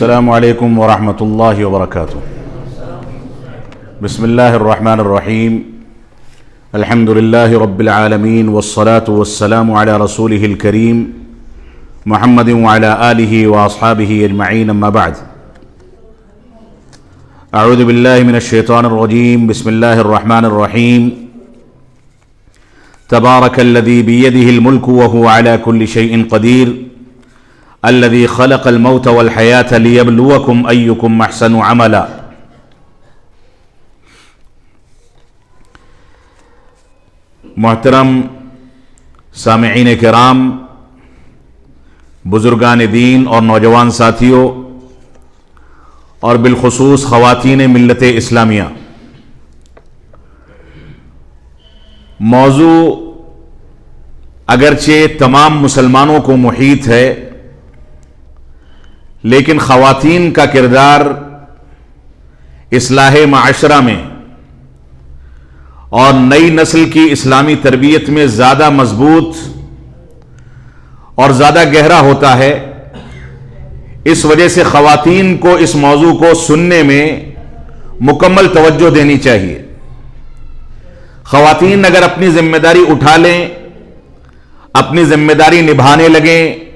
السلام علیکم ورحمۃ اللہ وبرکاتہ۔ بسم اللہ الرحمن الرحیم، الحمد للہ رب العالمین والصلاة والسلام علی رسولہ الکریم محمد وعلی آلہ واصحابہ اجمعین، اما بعد۔ اعوذ باللہ من الشیطان الرجیم، بسم اللہ الرحمن الرحیم۔ تبارک الذی بیدہ الملک وہو علی کل شیء قدیر، الذي خلق الموت والحیاة لیبلوکم ایکم احسن عملا۔ محترم سامعین کرام، بزرگان دین اور نوجوان ساتھیوں، اور بالخصوص خواتین ملت اسلامیہ، موضوع اگرچہ تمام مسلمانوں کو محیط ہے، لیکن خواتین کا کردار اصلاح معاشرہ میں اور نئی نسل کی اسلامی تربیت میں زیادہ مضبوط اور زیادہ گہرا ہوتا ہے۔ اس وجہ سے خواتین کو اس موضوع کو سننے میں مکمل توجہ دینی چاہیے۔ خواتین اگر اپنی ذمہ داری اٹھا لیں، اپنی ذمہ داری نبھانے لگیں،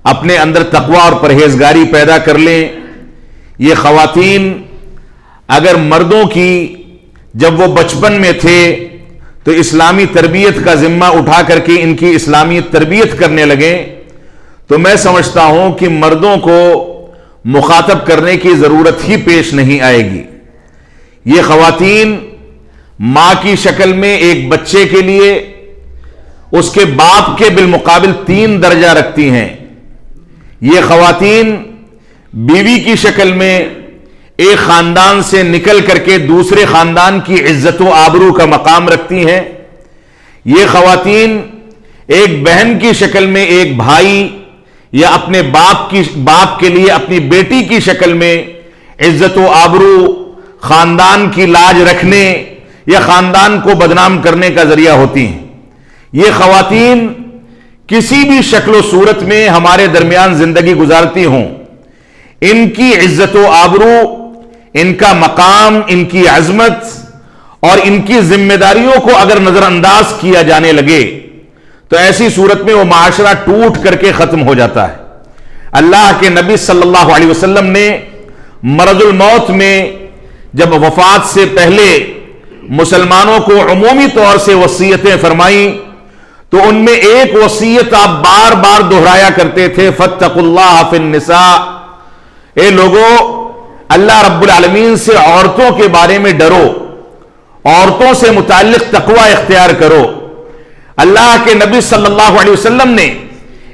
اپنے اندر تقوی اور پرہیزگاری پیدا کر لیں، یہ خواتین اگر مردوں کی جب وہ بچپن میں تھے تو اسلامی تربیت کا ذمہ اٹھا کر کے ان کی اسلامی تربیت کرنے لگیں، تو میں سمجھتا ہوں کہ مردوں کو مخاطب کرنے کی ضرورت ہی پیش نہیں آئے گی۔ یہ خواتین ماں کی شکل میں ایک بچے کے لیے اس کے باپ کے بالمقابل 3 درجہ رکھتی ہیں۔ یہ خواتین بیوی کی شکل میں ایک خاندان سے نکل کر کے دوسرے خاندان کی عزت و آبرو کا مقام رکھتی ہیں۔ یہ خواتین ایک بہن کی شکل میں ایک بھائی یا اپنے باپ کے لیے اپنی بیٹی کی شکل میں عزت و آبرو، خاندان کی لاج رکھنے یا خاندان کو بدنام کرنے کا ذریعہ ہوتی ہیں۔ یہ خواتین کسی بھی شکل و صورت میں ہمارے درمیان زندگی گزارتی ہوں، ان کی عزت و آبرو، ان کا مقام، ان کی عظمت اور ان کی ذمہ داریوں کو اگر نظر انداز کیا جانے لگے تو ایسی صورت میں وہ معاشرہ ٹوٹ کر کے ختم ہو جاتا ہے۔ اللہ کے نبی صلی اللہ علیہ وسلم نے مرض الموت میں جب وفات سے پہلے مسلمانوں کو عمومی طور سے وصیتیں فرمائیں تو ان میں ایک وصیت آپ بار بار دہرایا کرتے تھے، فاتقوا اللہ فی النساء، اے لوگوں اللہ رب العالمین سے عورتوں کے بارے میں ڈرو، عورتوں سے متعلق تقوی اختیار کرو۔ اللہ کے نبی صلی اللہ علیہ وسلم نے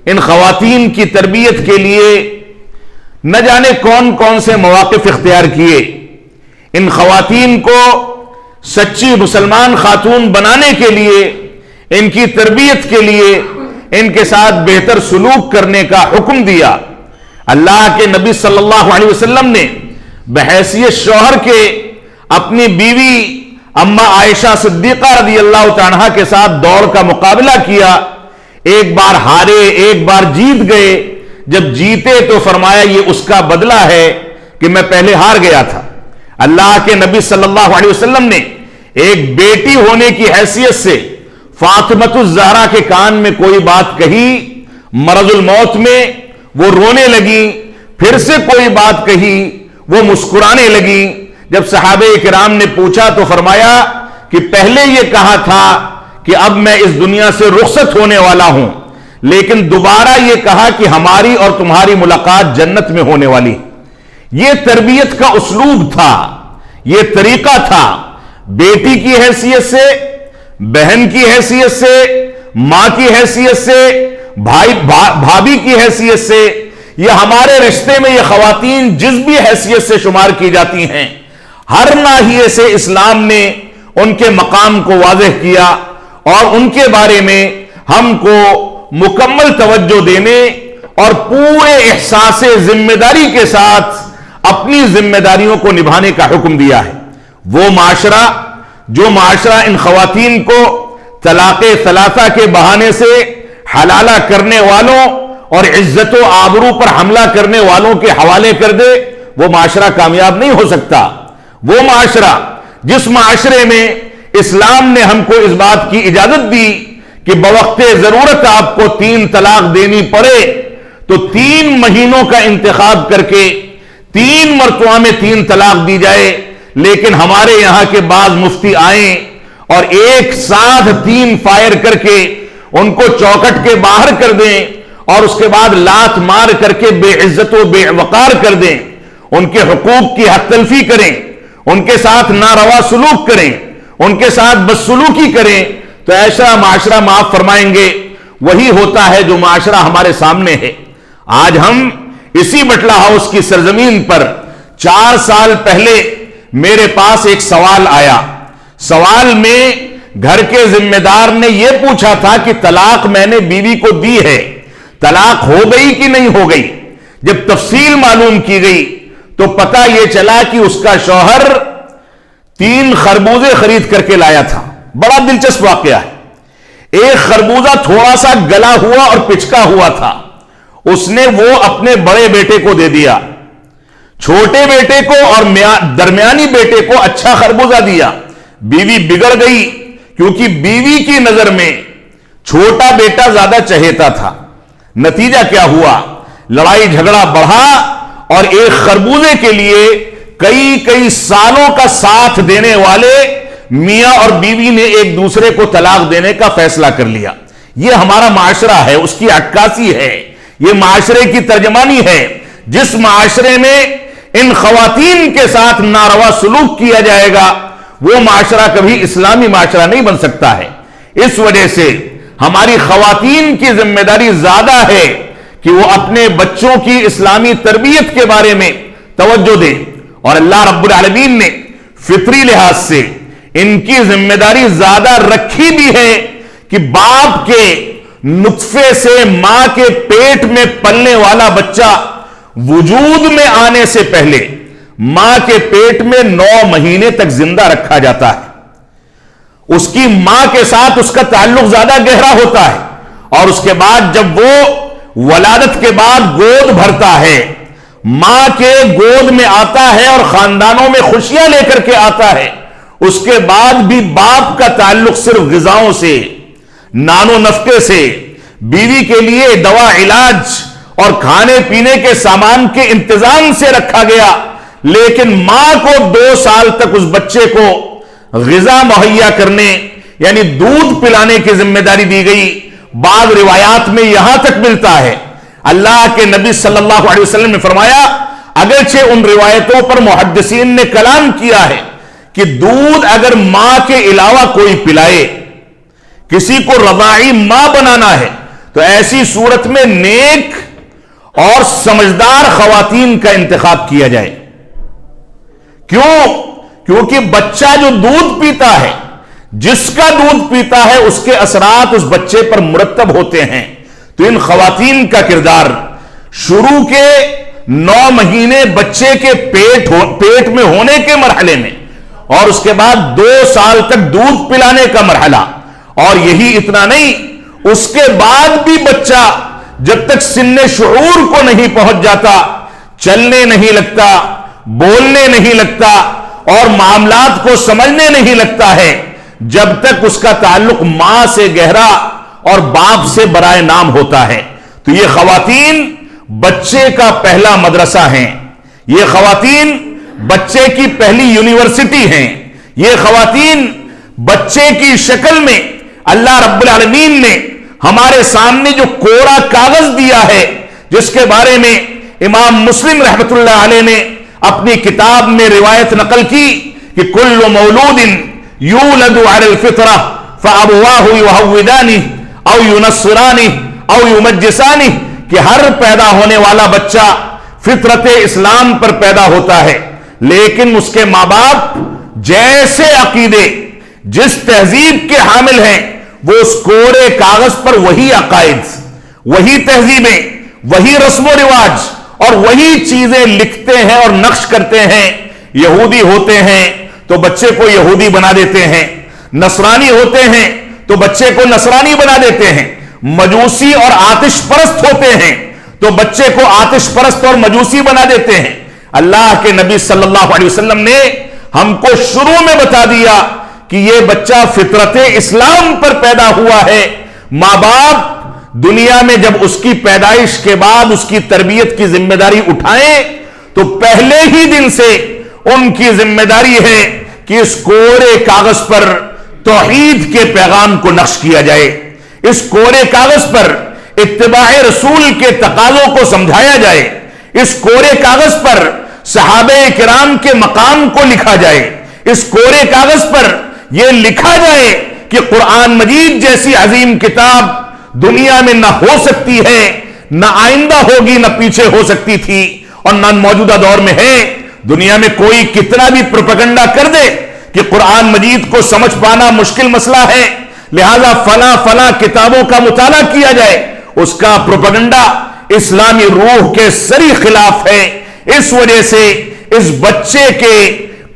ان خواتین کی تربیت کے لیے نہ جانے کون کون سے مواقف اختیار کیے۔ ان خواتین کو سچی مسلمان خاتون بنانے کے لیے، ان کی تربیت کے لیے ان کے ساتھ بہتر سلوک کرنے کا حکم دیا۔ اللہ کے نبی صلی اللہ علیہ وسلم نے بحیثیت شوہر کے اپنی بیوی اماں عائشہ صدیقہ رضی اللہ تعالی عنہا کے ساتھ دوڑ کا مقابلہ کیا، ایک بار ہارے، ایک بار جیت گئے۔ جب جیتے تو فرمایا یہ اس کا بدلہ ہے کہ میں پہلے ہار گیا تھا۔ اللہ کے نبی صلی اللہ علیہ وسلم نے ایک بیٹی ہونے کی حیثیت سے فاطمۃ الزہرا کے کان میں کوئی بات کہی، مرض الموت میں وہ رونے لگی، پھر سے کوئی بات کہی، وہ مسکرانے لگی۔ جب صحابہ کرام نے پوچھا تو فرمایا کہ پہلے یہ کہا تھا کہ اب میں اس دنیا سے رخصت ہونے والا ہوں، لیکن دوبارہ یہ کہا کہ ہماری اور تمہاری ملاقات جنت میں ہونے والی۔ یہ تربیت کا اسلوب تھا، یہ طریقہ تھا، بیٹی کی حیثیت سے، بہن کی حیثیت سے، ماں کی حیثیت سے، بھابھی کی حیثیت سے، یہ ہمارے رشتے میں یہ خواتین جس بھی حیثیت سے شمار کی جاتی ہیں، ہر ناحیے سے اسلام نے ان کے مقام کو واضح کیا اور ان کے بارے میں ہم کو مکمل توجہ دینے اور پورے احساس ذمہ داری کے ساتھ اپنی ذمہ داریوں کو نبھانے کا حکم دیا ہے۔ وہ معاشرہ جو معاشرہ ان خواتین کو طلاق ثلاثہ کے بہانے سے حلالہ کرنے والوں اور عزت و آبرو پر حملہ کرنے والوں کے حوالے کر دے، وہ معاشرہ کامیاب نہیں ہو سکتا۔ وہ معاشرہ جس معاشرے میں اسلام نے ہم کو اس بات کی اجازت دی کہ بوقت ضرورت آپ کو 3 طلاق دینی پڑے تو 3 مہینوں کا انتخاب کر کے 3 مرتبہ میں 3 طلاق دی جائے، لیکن ہمارے یہاں کے بعض مفتی آئیں اور ایک ساتھ 3 فائر کر کے ان کو چوکٹ کے باہر کر دیں اور اس کے بعد لات مار کر کے بے عزت و بے وقار کر دیں، ان کے حقوق کی حق تلفی کریں، ان کے ساتھ ناروا سلوک کریں، ان کے ساتھ بدسلوکی کریں، تو ایسا معاشرہ معاف فرمائیں گے وہی ہوتا ہے جو معاشرہ ہمارے سامنے ہے۔ آج ہم اسی بٹلہ ہاؤس کی سرزمین پر 4 سال پہلے میرے پاس ایک سوال آیا۔ سوال میں گھر کے ذمہ دار نے یہ پوچھا تھا کہ طلاق میں نے بیوی کو دی ہے، طلاق ہو گئی کہ نہیں ہو گئی؟ جب تفصیل معلوم کی گئی تو پتہ یہ چلا کہ اس کا شوہر 3 خربوزے خرید کر کے لایا تھا۔ بڑا دلچسپ واقعہ ہے۔ ایک خربوزہ تھوڑا سا گلا ہوا اور پچکا ہوا تھا، اس نے وہ اپنے بڑے بیٹے کو دے دیا، چھوٹے بیٹے کو اور درمیانی بیٹے کو اچھا خربوزہ دیا۔ بیوی بگڑ گئی کیونکہ بیوی کی نظر میں چھوٹا بیٹا زیادہ چہیتا تھا۔ نتیجہ کیا ہوا؟ لڑائی جھگڑا بڑھا اور ایک خربوزے کے لیے کئی سالوں کا ساتھ دینے والے میاں اور بیوی نے ایک دوسرے کو طلاق دینے کا فیصلہ کر لیا۔ یہ ہمارا معاشرہ ہے، اس کی عکاسی ہے، یہ معاشرے کی ترجمانی ہے۔ جس معاشرے میں ان خواتین کے ساتھ ناروا سلوک کیا جائے گا وہ معاشرہ کبھی اسلامی معاشرہ نہیں بن سکتا ہے۔ اس وجہ سے ہماری خواتین کی ذمہ داری زیادہ ہے کہ وہ اپنے بچوں کی اسلامی تربیت کے بارے میں توجہ دیں، اور اللہ رب العالمین نے فطری لحاظ سے ان کی ذمہ داری زیادہ رکھی بھی ہے کہ باپ کے نطفے سے ماں کے پیٹ میں پلنے والا بچہ وجود میں آنے سے پہلے ماں کے پیٹ میں 9 مہینے تک زندہ رکھا جاتا ہے۔ اس کی ماں کے ساتھ اس کا تعلق زیادہ گہرا ہوتا ہے، اور اس کے بعد جب وہ ولادت کے بعد گود بھرتا ہے، ماں کے گود میں آتا ہے اور خاندانوں میں خوشیاں لے کر کے آتا ہے، اس کے بعد بھی باپ کا تعلق صرف غذاؤں سے، نان و نفقے سے، بیوی کے لیے دوا علاج اور کھانے پینے کے سامان کے انتظام سے رکھا گیا، لیکن ماں کو 2 سال تک اس بچے کو غذا مہیا کرنے یعنی دودھ پلانے کی ذمہ داری دی گئی۔ بعض روایات میں یہاں تک ملتا ہے، اللہ کے نبی صلی اللہ علیہ وسلم نے فرمایا، اگرچہ ان روایتوں پر محدثین نے کلام کیا ہے کہ دودھ اگر ماں کے علاوہ کوئی پلائے، کسی کو رضاعی ماں بنانا ہے، تو ایسی صورت میں نیک اور سمجھدار خواتین کا انتخاب کیا جائے۔ کیونکہ بچہ جو دودھ پیتا ہے، جس کا دودھ پیتا ہے، اس کے اثرات اس بچے پر مرتب ہوتے ہیں۔ تو ان خواتین کا کردار شروع کے 9 مہینے بچے کے پیٹ میں ہونے کے مرحلے میں، اور اس کے بعد 2 سال تک دودھ پلانے کا مرحلہ، اور یہی اتنا نہیں، اس کے بعد بھی بچہ جب تک سن شعور کو نہیں پہنچ جاتا، چلنے نہیں لگتا، بولنے نہیں لگتا اور معاملات کو سمجھنے نہیں لگتا ہے، جب تک اس کا تعلق ماں سے گہرا اور باپ سے برائے نام ہوتا ہے۔ تو یہ خواتین بچے کا پہلا مدرسہ ہیں، یہ خواتین بچے کی پہلی یونیورسٹی ہیں، یہ خواتین بچے کی شکل میں اللہ رب العالمین نے ہمارے سامنے جو کوڑا کاغذ دیا ہے، جس کے بارے میں امام مسلم رحمت اللہ علیہ نے اپنی کتاب میں روایت نقل کی کہ کل مولود یولد علی الفطرہ فابواہ یہودانہ او ینصرانہ او یمجسانہ، کہ ہر پیدا ہونے والا بچہ فطرت اسلام پر پیدا ہوتا ہے، لیکن اس کے ماں باپ جیسے عقیدے، جس تہذیب کے حامل ہیں، وہ اس کوڑے کاغذ پر وہی عقائد، وہی تہذیبیں، وہی رسم و رواج اور وہی چیزیں لکھتے ہیں اور نقش کرتے ہیں۔ یہودی ہوتے ہیں تو بچے کو یہودی بنا دیتے ہیں، نصرانی ہوتے ہیں تو بچے کو نصرانی بنا دیتے ہیں، مجوسی اور آتش پرست ہوتے ہیں تو بچے کو آتش پرست اور مجوسی بنا دیتے ہیں. اللہ کے نبی صلی اللہ علیہ وسلم نے ہم کو شروع میں بتا دیا کہ یہ بچہ فطرت اسلام پر پیدا ہوا ہے. ماں باپ دنیا میں جب اس کی پیدائش کے بعد اس کی تربیت کی ذمہ داری اٹھائیں تو پہلے ہی دن سے ان کی ذمہ داری ہے کہ اس کورے کاغذ پر توحید کے پیغام کو نقش کیا جائے, اس کورے کاغذ پر اتباع رسول کے تقاضوں کو سمجھایا جائے, اس کورے کاغذ پر صحابہ کرام کے مقام کو لکھا جائے, اس کورے کاغذ پر یہ لکھا جائے کہ قرآن مجید جیسی عظیم کتاب دنیا میں نہ ہو سکتی ہے, نہ آئندہ ہوگی, نہ پیچھے ہو سکتی تھی اور نہ موجودہ دور میں ہے. دنیا میں کوئی کتنا بھی پروپیگنڈا کر دے کہ قرآن مجید کو سمجھ پانا مشکل مسئلہ ہے, لہذا فلاں کتابوں کا مطالعہ کیا جائے, اس کا پروپیگنڈا اسلامی روح کے سری خلاف ہے. اس وجہ سے اس بچے کے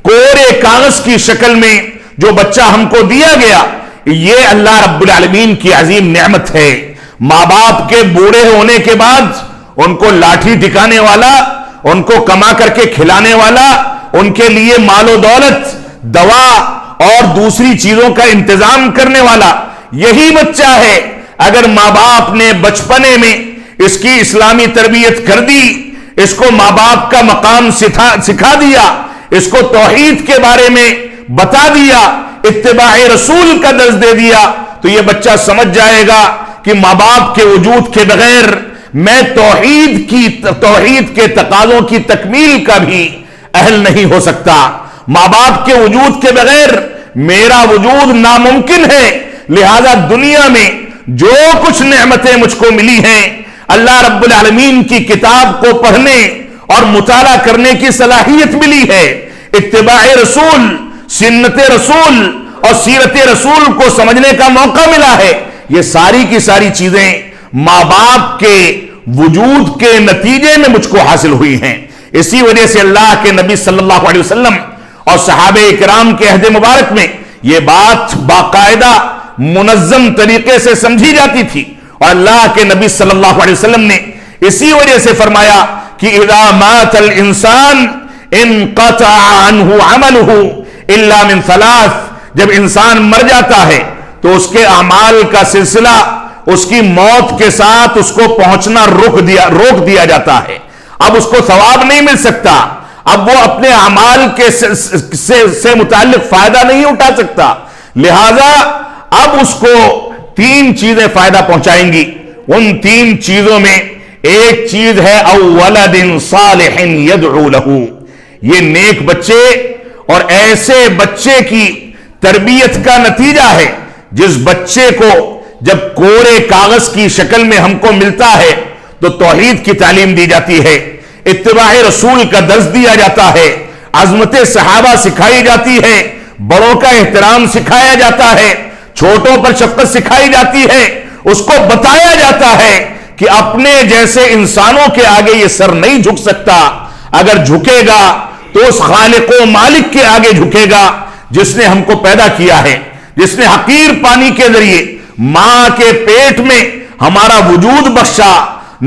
کورے کاغذ کی شکل میں جو بچہ ہم کو دیا گیا, یہ اللہ رب العالمین کی عظیم نعمت ہے. ماں باپ کے بوڑھے ہونے کے بعد ان کو لاٹھی ٹکانے والا, ان کو کما کر کے کھلانے والا, ان کے لیے مال و دولت, دوا اور دوسری چیزوں کا انتظام کرنے والا یہی بچہ ہے. اگر ماں باپ نے بچپنے میں اس کی اسلامی تربیت کر دی, اس کو ماں باپ کا مقام سکھا دیا, اس کو توحید کے بارے میں بتا دیا, اتباع رسول کا درس دے دیا, تو یہ بچہ سمجھ جائے گا کہ ماں باپ کے وجود کے بغیر میں توحید کے تقاضوں کی تکمیل کا بھی اہل نہیں ہو سکتا. ماں باپ کے وجود کے بغیر میرا وجود ناممکن ہے. لہذا دنیا میں جو کچھ نعمتیں مجھ کو ملی ہیں, اللہ رب العالمین کی کتاب کو پڑھنے اور مطالعہ کرنے کی صلاحیت ملی ہے, اتباع رسول, سنت رسول اور سیرت رسول کو سمجھنے کا موقع ملا ہے. یہ ساری کی ساری چیزیں ماں باپ کے وجود کے نتیجے میں مجھ کو حاصل ہوئی ہیں. اسی وجہ سے اللہ کے نبی صلی اللہ علیہ وسلم اور صحابہ کرام کے عہد مبارک میں یہ بات باقاعدہ منظم طریقے سے سمجھی جاتی تھی, اور اللہ کے نبی صلی اللہ علیہ وسلم نے اسی وجہ سے فرمایا کہ اذا مات الانسان انقطع عنہ عملہ الا من ثلاث, جب انسان مر جاتا ہے تو اس کے اعمال کا سلسلہ اس کی موت کے ساتھ اس کو پہنچنا روک دیا جاتا ہے. اب اس کو ثواب نہیں مل سکتا, اب وہ اپنے اعمال کے سے متعلق فائدہ نہیں اٹھا سکتا, لہذا اب اس کو 3 چیزیں فائدہ پہنچائیں گی. ان 3 چیزوں میں ایک چیز ہے او ولد صالح یدعو لہ, یہ نیک بچے اور ایسے بچے کی تربیت کا نتیجہ ہے جس بچے کو جب کورے کاغذ کی شکل میں ہم کو ملتا ہے تو توحید کی تعلیم دی جاتی ہے, اتباع رسول کا درس دیا جاتا ہے, عظمت صحابہ سکھائی جاتی ہے, بڑوں کا احترام سکھایا جاتا ہے, چھوٹوں پر شفقت سکھائی جاتی ہے, اس کو بتایا جاتا ہے کہ اپنے جیسے انسانوں کے آگے یہ سر نہیں جھک سکتا, اگر جھکے گا تو اس خالق و مالک کے آگے جھکے گا جس نے ہم کو پیدا کیا ہے, جس نے حقیر پانی کے ذریعے ماں کے پیٹ میں ہمارا وجود بخشا,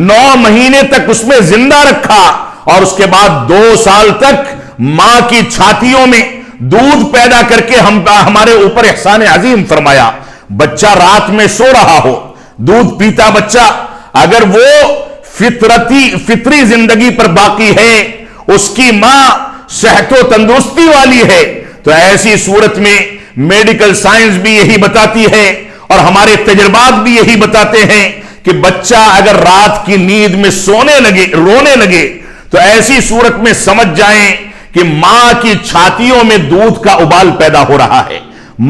9 مہینے تک اس میں زندہ رکھا, اور اس کے بعد 2 سال تک ماں کی چھاتیوں میں دودھ پیدا کر کے ہمارے اوپر احسان عظیم فرمایا. بچہ رات میں سو رہا ہو, دودھ پیتا بچہ, اگر وہ فطری زندگی پر باقی ہے, اس کی ماں صحت و تندرستی والی ہے, تو ایسی صورت میں میڈیکل سائنس بھی یہی بتاتی ہے اور ہمارے تجربات بھی یہی بتاتے ہیں کہ بچہ اگر رات کی نیند میں رونے لگے تو ایسی صورت میں سمجھ جائیں کہ ماں کی چھاتیوں میں دودھ کا ابال پیدا ہو رہا ہے.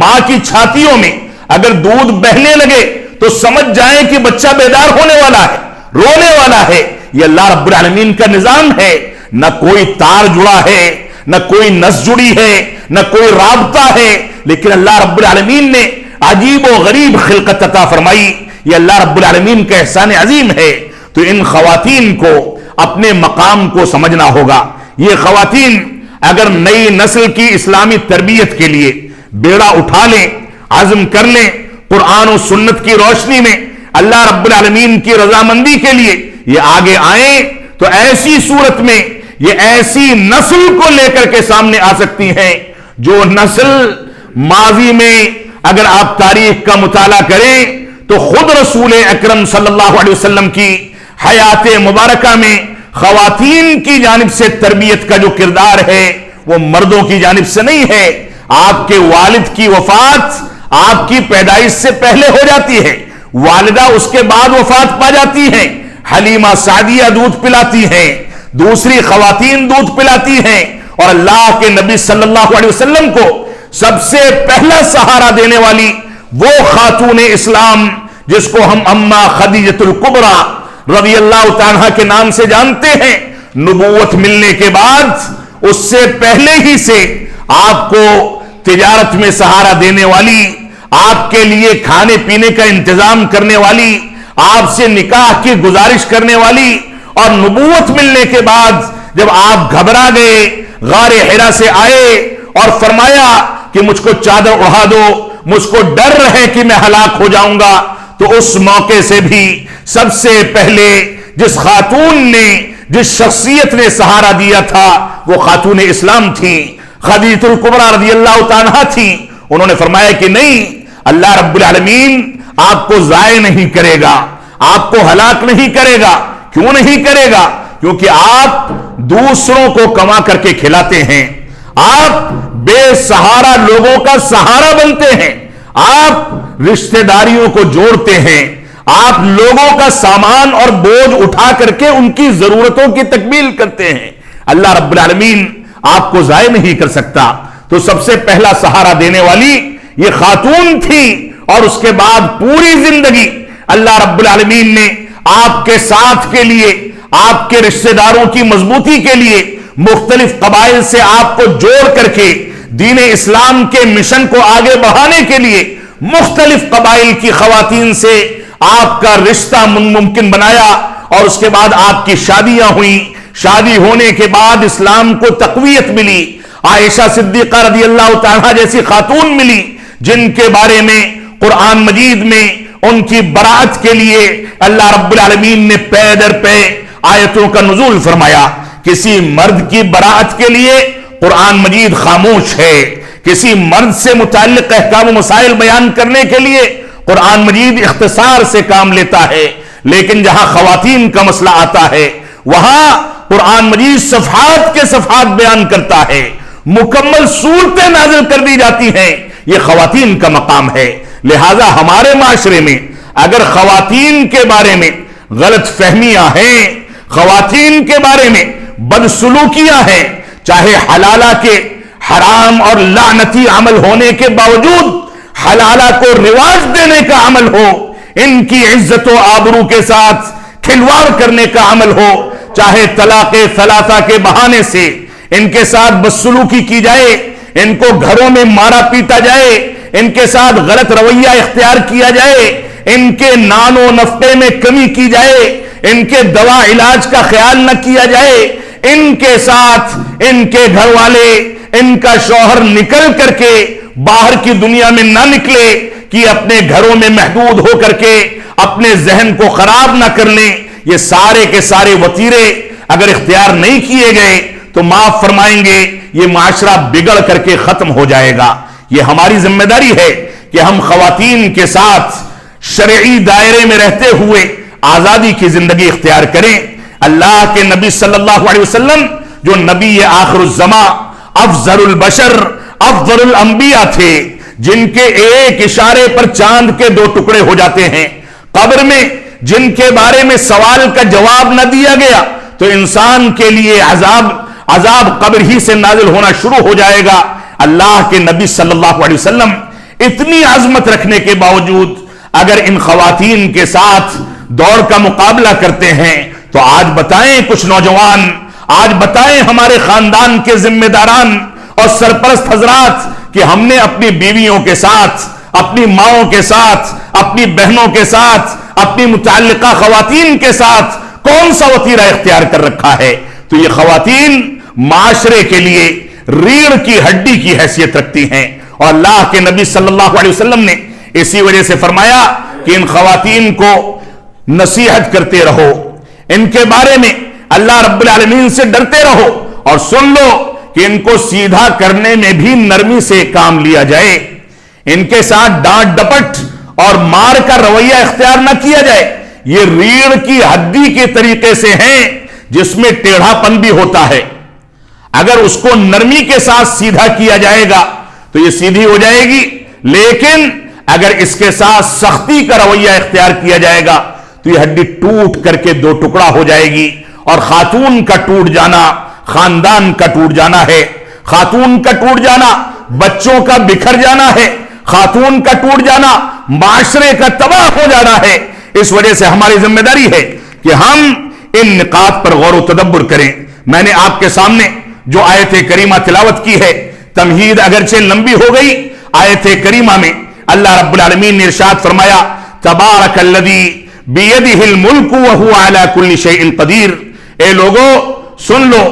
ماں کی چھاتیوں میں اگر دودھ بہنے لگے تو سمجھ جائیں کہ بچہ بیدار ہونے والا ہے, رونے والا ہے. یہ اللہ رب العالمین کا نظام ہے, نہ کوئی تار جڑا ہے, نہ کوئی نس جڑی ہے, نہ کوئی رابطہ ہے, لیکن اللہ رب العالمین نے عجیب و غریب خلقت عطا فرمائی. یہ اللہ رب العالمین کا احسان عظیم ہے. تو ان خواتین کو اپنے مقام کو سمجھنا ہوگا. یہ خواتین اگر نئی نسل کی اسلامی تربیت کے لیے بیڑا اٹھا لیں, عزم کر لیں, قرآن و سنت کی روشنی میں اللہ رب العالمین کی رضامندی کے لیے یہ آگے آئیں تو ایسی صورت میں یہ ایسی نسل کو لے کر کے سامنے آ سکتی ہیں جو نسل ماضی میں اگر آپ تاریخ کا مطالعہ کریں تو خود رسول اکرم صلی اللہ علیہ وسلم کی حیات مبارکہ میں خواتین کی جانب سے تربیت کا جو کردار ہے وہ مردوں کی جانب سے نہیں ہے. آپ کے والد کی وفات آپ کی پیدائش سے پہلے ہو جاتی ہے, والدہ اس کے بعد وفات پا جاتی ہیں, حلیمہ سعدیہ دودھ پلاتی ہیں, دوسری خواتین دودھ پلاتی ہیں, اور اللہ کے نبی صلی اللہ علیہ وسلم کو سب سے پہلا سہارا دینے والی وہ خاتون اسلام جس کو ہم اماں خدیجۃ الکبریٰ رضی اللہ تعالیٰ کے نام سے جانتے ہیں, نبوت ملنے کے بعد اس سے پہلے ہی سے آپ کو تجارت میں سہارا دینے والی, آپ کے لیے کھانے پینے کا انتظام کرنے والی, آپ سے نکاح کی گزارش کرنے والی, اور نبوت ملنے کے بعد جب آپ گھبرا گئے, غار حرا سے آئے اور فرمایا کہ مجھ کو چادر اڑا دو, مجھ کو ڈر رہے کہ میں ہلاک ہو جاؤں گا, تو اس موقع سے بھی سب سے پہلے جس خاتون نے, جس شخصیت نے سہارا دیا تھا وہ خاتون اسلام تھی, خدیجۃ الکبریٰ رضی اللہ تعالیٰ تھی. انہوں نے فرمایا کہ نہیں, اللہ رب العالمین آپ کو ضائع نہیں کرے گا, آپ کو ہلاک نہیں کرے گا. کیوں نہیں کرے گا؟ کیونکہ آپ دوسروں کو کما کر کے کھلاتے ہیں, آپ بے سہارا لوگوں کا سہارا بنتے ہیں, آپ رشتہ داریوں کو جوڑتے ہیں, آپ لوگوں کا سامان اور بوجھ اٹھا کر کے ان کی ضرورتوں کی تکمیل کرتے ہیں. اللہ رب العالمین آپ کو ضائع نہیں کر سکتا. تو سب سے پہلا سہارا دینے والی یہ خاتون تھی, اور اس کے بعد پوری زندگی اللہ رب العالمین نے آپ کے ساتھ کے لیے, آپ کے رشتہ داروں کی مضبوطی کے لیے مختلف قبائل سے آپ کو جوڑ کر کے دین اسلام کے مشن کو آگے بڑھانے کے لیے مختلف قبائل کی خواتین سے آپ کا رشتہ ممکن بنایا, اور اس کے بعد آپ کی شادیاں ہوئیں. شادی ہونے کے بعد اسلام کو تقویت ملی, عائشہ صدیقہ رضی اللہ تعالیٰ جیسی خاتون ملی جن کے بارے میں قرآن مجید میں ان کی برات کے لیے اللہ رب العالمین نے پے در پے آیتوں کا نزول فرمایا. کسی مرد کی برات کے لیے قرآن مجید خاموش ہے, کسی مرد سے متعلق احکام و مسائل بیان کرنے کے لیے قرآن مجید اختصار سے کام لیتا ہے, لیکن جہاں خواتین کا مسئلہ آتا ہے وہاں قرآن مجید صفحات کے صفحات بیان کرتا ہے, مکمل صورتیں نازل کر دی جاتی ہیں. یہ خواتین کا مقام ہے. لہذا ہمارے معاشرے میں اگر خواتین کے بارے میں غلط فہمیاں ہیں, خواتین کے بارے میں بدسلوکیاں ہیں, چاہے حلالہ کے حرام اور لعنتی عمل ہونے کے باوجود حلالہ کو رواج دینے کا عمل ہو, ان کی عزت و آبرو کے ساتھ کھلواڑ کرنے کا عمل ہو, چاہے طلاق ثلاثہ کے بہانے سے ان کے ساتھ بدسلوکی کی جائے, ان کو گھروں میں مارا پیٹا جائے, ان کے ساتھ غلط رویہ اختیار کیا جائے, ان کے نان و نفقے میں کمی کی جائے, ان کے دوا علاج کا خیال نہ کیا جائے, ان کے ساتھ ان کے گھر والے, ان کا شوہر نکل کر کے باہر کی دنیا میں نہ نکلے کہ اپنے گھروں میں محدود ہو کر کے اپنے ذہن کو خراب نہ کر لیں. یہ سارے کے سارے وتیرے اگر اختیار نہیں کیے گئے تو معاف فرمائیں گے یہ معاشرہ بگڑ کر کے ختم ہو جائے گا. یہ ہماری ذمہ داری ہے کہ ہم خواتین کے ساتھ شرعی دائرے میں رہتے ہوئے آزادی کی زندگی اختیار کریں. اللہ کے نبی صلی اللہ علیہ وسلم جو نبی آخر الزماں, افضل البشر, افضل الانبیاء تھے, جن کے ایک اشارے پر چاند کے 2 ٹکڑے ہو جاتے ہیں, قبر میں جن کے بارے میں سوال کا جواب نہ دیا گیا تو انسان کے لیے عذاب قبر ہی سے نازل ہونا شروع ہو جائے گا. اللہ کے نبی صلی اللہ علیہ وسلم اتنی عظمت رکھنے کے باوجود اگر ان خواتین کے ساتھ دوڑ کا مقابلہ کرتے ہیں تو آج بتائیں کچھ نوجوان, آج بتائیں ہمارے خاندان کے ذمہ داران اور سرپرست حضرات کہ ہم نے اپنی بیویوں کے ساتھ, اپنی ماؤں کے ساتھ, اپنی بہنوں کے ساتھ, اپنی متعلقہ خواتین کے ساتھ کون سا وتیرہ اختیار کر رکھا ہے. تو یہ خواتین معاشرے کے لیے ریڑھ کی ہڈی کی حیثیت رکھتی ہیں, اور اللہ کے نبی صلی اللہ علیہ وسلم نے اسی وجہ سے فرمایا کہ ان خواتین کو نصیحت کرتے رہو، ان کے بارے میں اللہ رب العالمین سے ڈرتے رہو، اور سن لو کہ ان کو سیدھا کرنے میں بھی نرمی سے کام لیا جائے، ان کے ساتھ ڈانٹ ڈپٹ اور مار کا رویہ اختیار نہ کیا جائے۔ یہ ریڑھ کی ہڈی کے طریقے سے ہیں جس میں ٹیڑھا پن بھی ہوتا ہے، اگر اس کو نرمی کے ساتھ سیدھا کیا جائے گا تو یہ سیدھی ہو جائے گی، لیکن اگر اس کے ساتھ سختی کا رویہ اختیار کیا جائے گا تو یہ ہڈی ٹوٹ کر کے دو ٹکڑا ہو جائے گی، اور خاتون کا ٹوٹ جانا خاندان کا ٹوٹ جانا ہے، خاتون کا ٹوٹ جانا بچوں کا بکھر جانا ہے، خاتون کا ٹوٹ جانا معاشرے کا تباہ ہو جانا ہے۔ اس وجہ سے ہماری ذمہ داری ہے کہ ہم ان نکات پر غور و تدبر کریں۔ میں نے آپ کے سامنے جو آیت کریمہ تلاوت کی ہے، تمہید اگرچہ لمبی ہو گئی، آیت کریمہ میں اللہ رب العالمین نے ارشاد فرمایا تبارک الذی بیدہ الملک وہو علی کل شیء قدیر۔ اے لوگو سن لو،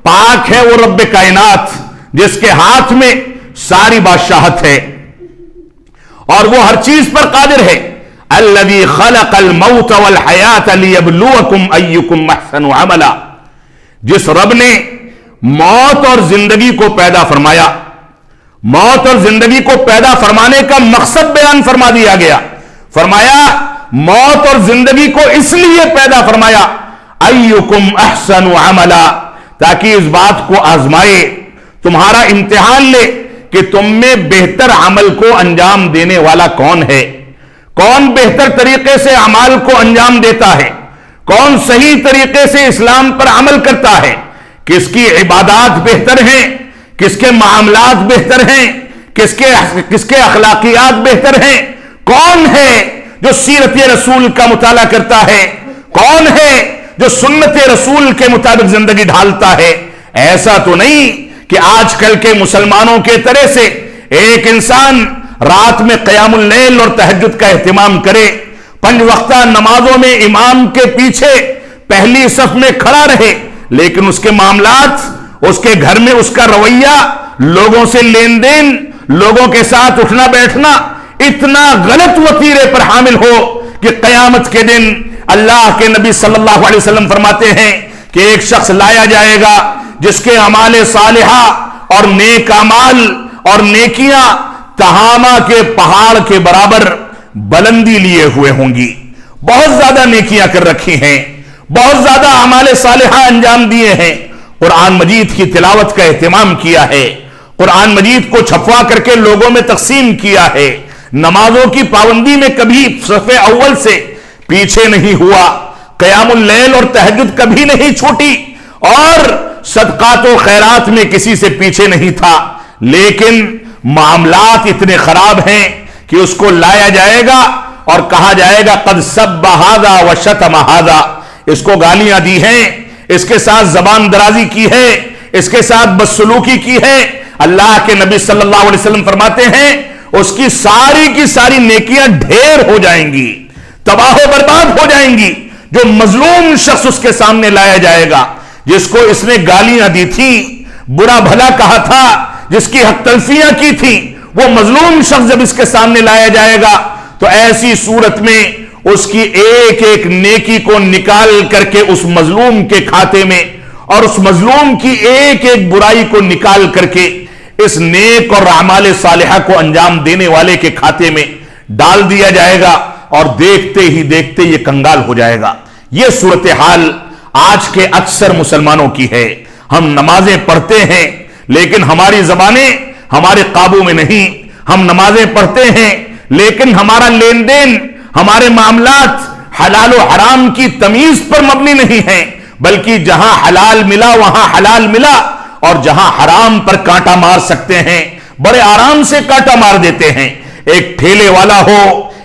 پاک ہے وہ رب کائنات جس کے ہاتھ میں ساری بادشاہت ہے اور وہ ہر چیز پر قادر ہے۔ الذی خلق الموت والحیات لیبلوکم ایکم احسن عملا، جس رب نے موت اور زندگی کو پیدا فرمایا، موت اور زندگی کو پیدا فرمانے کا مقصد بیان فرما دیا گیا، فرمایا موت اور زندگی کو اس لیے پیدا فرمایا ایکم احسن عملا، تاکہ اس بات کو آزمائے، تمہارا امتحان لے کہ تم میں بہتر عمل کو انجام دینے والا کون ہے، کون بہتر طریقے سے اعمال کو انجام دیتا ہے، کون صحیح طریقے سے اسلام پر عمل کرتا ہے، کس کی عبادات بہتر ہیں، کس کے معاملات بہتر ہیں، کس کے اخلاقیات بہتر ہیں، کون ہے جو سیرت رسول کا مطالعہ کرتا ہے، کون ہے جو سنت رسول کے مطابق زندگی ڈھالتا ہے۔ ایسا تو نہیں کہ آج کل کے مسلمانوں کے طرح سے ایک انسان رات میں قیام اللیل اور تہجد کا اہتمام کرے، 5 وقتہ نمازوں میں امام کے پیچھے پہلی صف میں کھڑا رہے، لیکن اس کے معاملات، اس کے گھر میں اس کا رویہ، لوگوں سے لین دین، لوگوں کے ساتھ اٹھنا بیٹھنا اتنا غلط وتیرے پر حامل ہو کہ قیامت کے دن اللہ کے نبی صلی اللہ علیہ وسلم فرماتے ہیں کہ ایک شخص لایا جائے گا جس کے اعمال صالحہ اور نیک اعمال اور نیکیاں تہامہ کے پہاڑ کے برابر بلندی لیے ہوئے ہوں گی، بہت زیادہ نیکیاں کر رکھی ہیں، بہت زیادہ اعمال صالحہ انجام دیے ہیں، قرآن مجید کی تلاوت کا اہتمام کیا ہے، قرآن مجید کو چھپوا کر کے لوگوں میں تقسیم کیا ہے، نمازوں کی پابندی میں کبھی صف اول سے پیچھے نہیں ہوا، قیام اللیل اور تہجد کبھی نہیں چھوٹی، اور صدقات و خیرات میں کسی سے پیچھے نہیں تھا، لیکن معاملات اتنے خراب ہیں کہ اس کو لایا جائے گا اور کہا جائے گا قد سب ھذا وشتم ھذا، اس کو گالیاں دی ہیں، اس کے ساتھ زبان درازی کی ہے، اس کے ساتھ بدسلوکی کی ہے۔ اللہ کے نبی صلی اللہ علیہ وسلم فرماتے ہیں اس کی ساری نیکیاں ڈھیر ہو جائیں گی، تباہ و برباد ہو جائیں گی۔ جو مظلوم شخص اس کے سامنے لایا جائے گا، جس کو اس نے گالیاں دی تھی، برا بھلا کہا تھا، جس کی حق تلفیاں کی تھی، وہ مظلوم شخص جب اس کے سامنے لایا جائے گا تو ایسی صورت میں اس کی ایک ایک نیکی کو نکال کر کے اس مظلوم کے کھاتے میں، اور اس مظلوم کی ایک ایک برائی کو نکال کر کے اس نیک اور اعمال صالحہ کو انجام دینے والے کے کھاتے میں ڈال دیا جائے گا، اور دیکھتے ہی دیکھتے یہ کنگال ہو جائے گا۔ یہ صورتحال آج کے اکثر مسلمانوں کی ہے۔ ہم نمازیں پڑھتے ہیں لیکن ہماری زبانیں ہمارے قابو میں نہیں، ہم نمازیں پڑھتے ہیں لیکن ہمارا لین دین، ہمارے معاملات حلال و حرام کی تمیز پر مبنی نہیں ہیں، بلکہ جہاں حلال ملا وہاں حلال ملا، اور جہاں حرام پر کانٹا مار سکتے ہیں بڑے آرام سے کانٹا مار دیتے ہیں۔ ایک ٹھیلے والا ہو،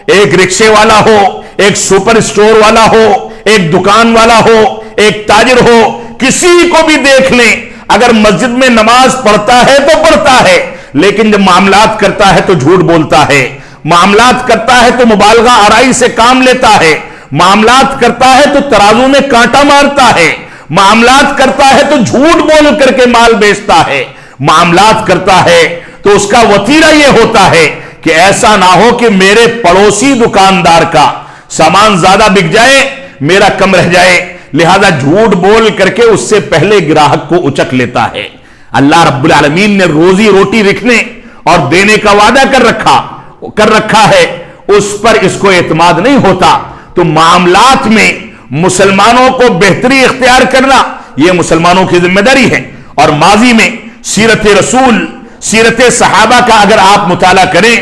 ایک رکشے والا ہو، ایک سپر سٹور والا ہو، ایک دکان والا ہو، ایک تاجر ہو، کسی کو بھی دیکھ لیں، اگر مسجد میں نماز پڑھتا ہے تو پڑھتا ہے، لیکن جب معاملات کرتا ہے تو جھوٹ بولتا ہے، معاملات کرتا ہے تو مبالغہ آرائی سے کام لیتا ہے، معاملات کرتا ہے تو ترازو میں کانٹا مارتا ہے، معاملات کرتا ہے تو جھوٹ بول کر کے مال بیچتا ہے، معاملات کرتا ہے تو اس کا وتیرہ یہ ہوتا ہے کہ ایسا نہ ہو کہ میرے پڑوسی دکاندار کا سامان زیادہ بک جائے میرا کم رہ جائے، لہذا جھوٹ بول کر کے اس سے پہلے گراہک کو اچک لیتا ہے۔ اللہ رب العالمین نے روزی روٹی رکھنے اور دینے کا وعدہ کر رکھا ہے، اس پر اس کو اعتماد نہیں ہوتا۔ تو معاملات میں مسلمانوں کو بہتری اختیار کرنا یہ مسلمانوں کی ذمہ داری ہے۔ اور ماضی میں سیرت رسول، سیرت صحابہ کا اگر آپ مطالعہ کریں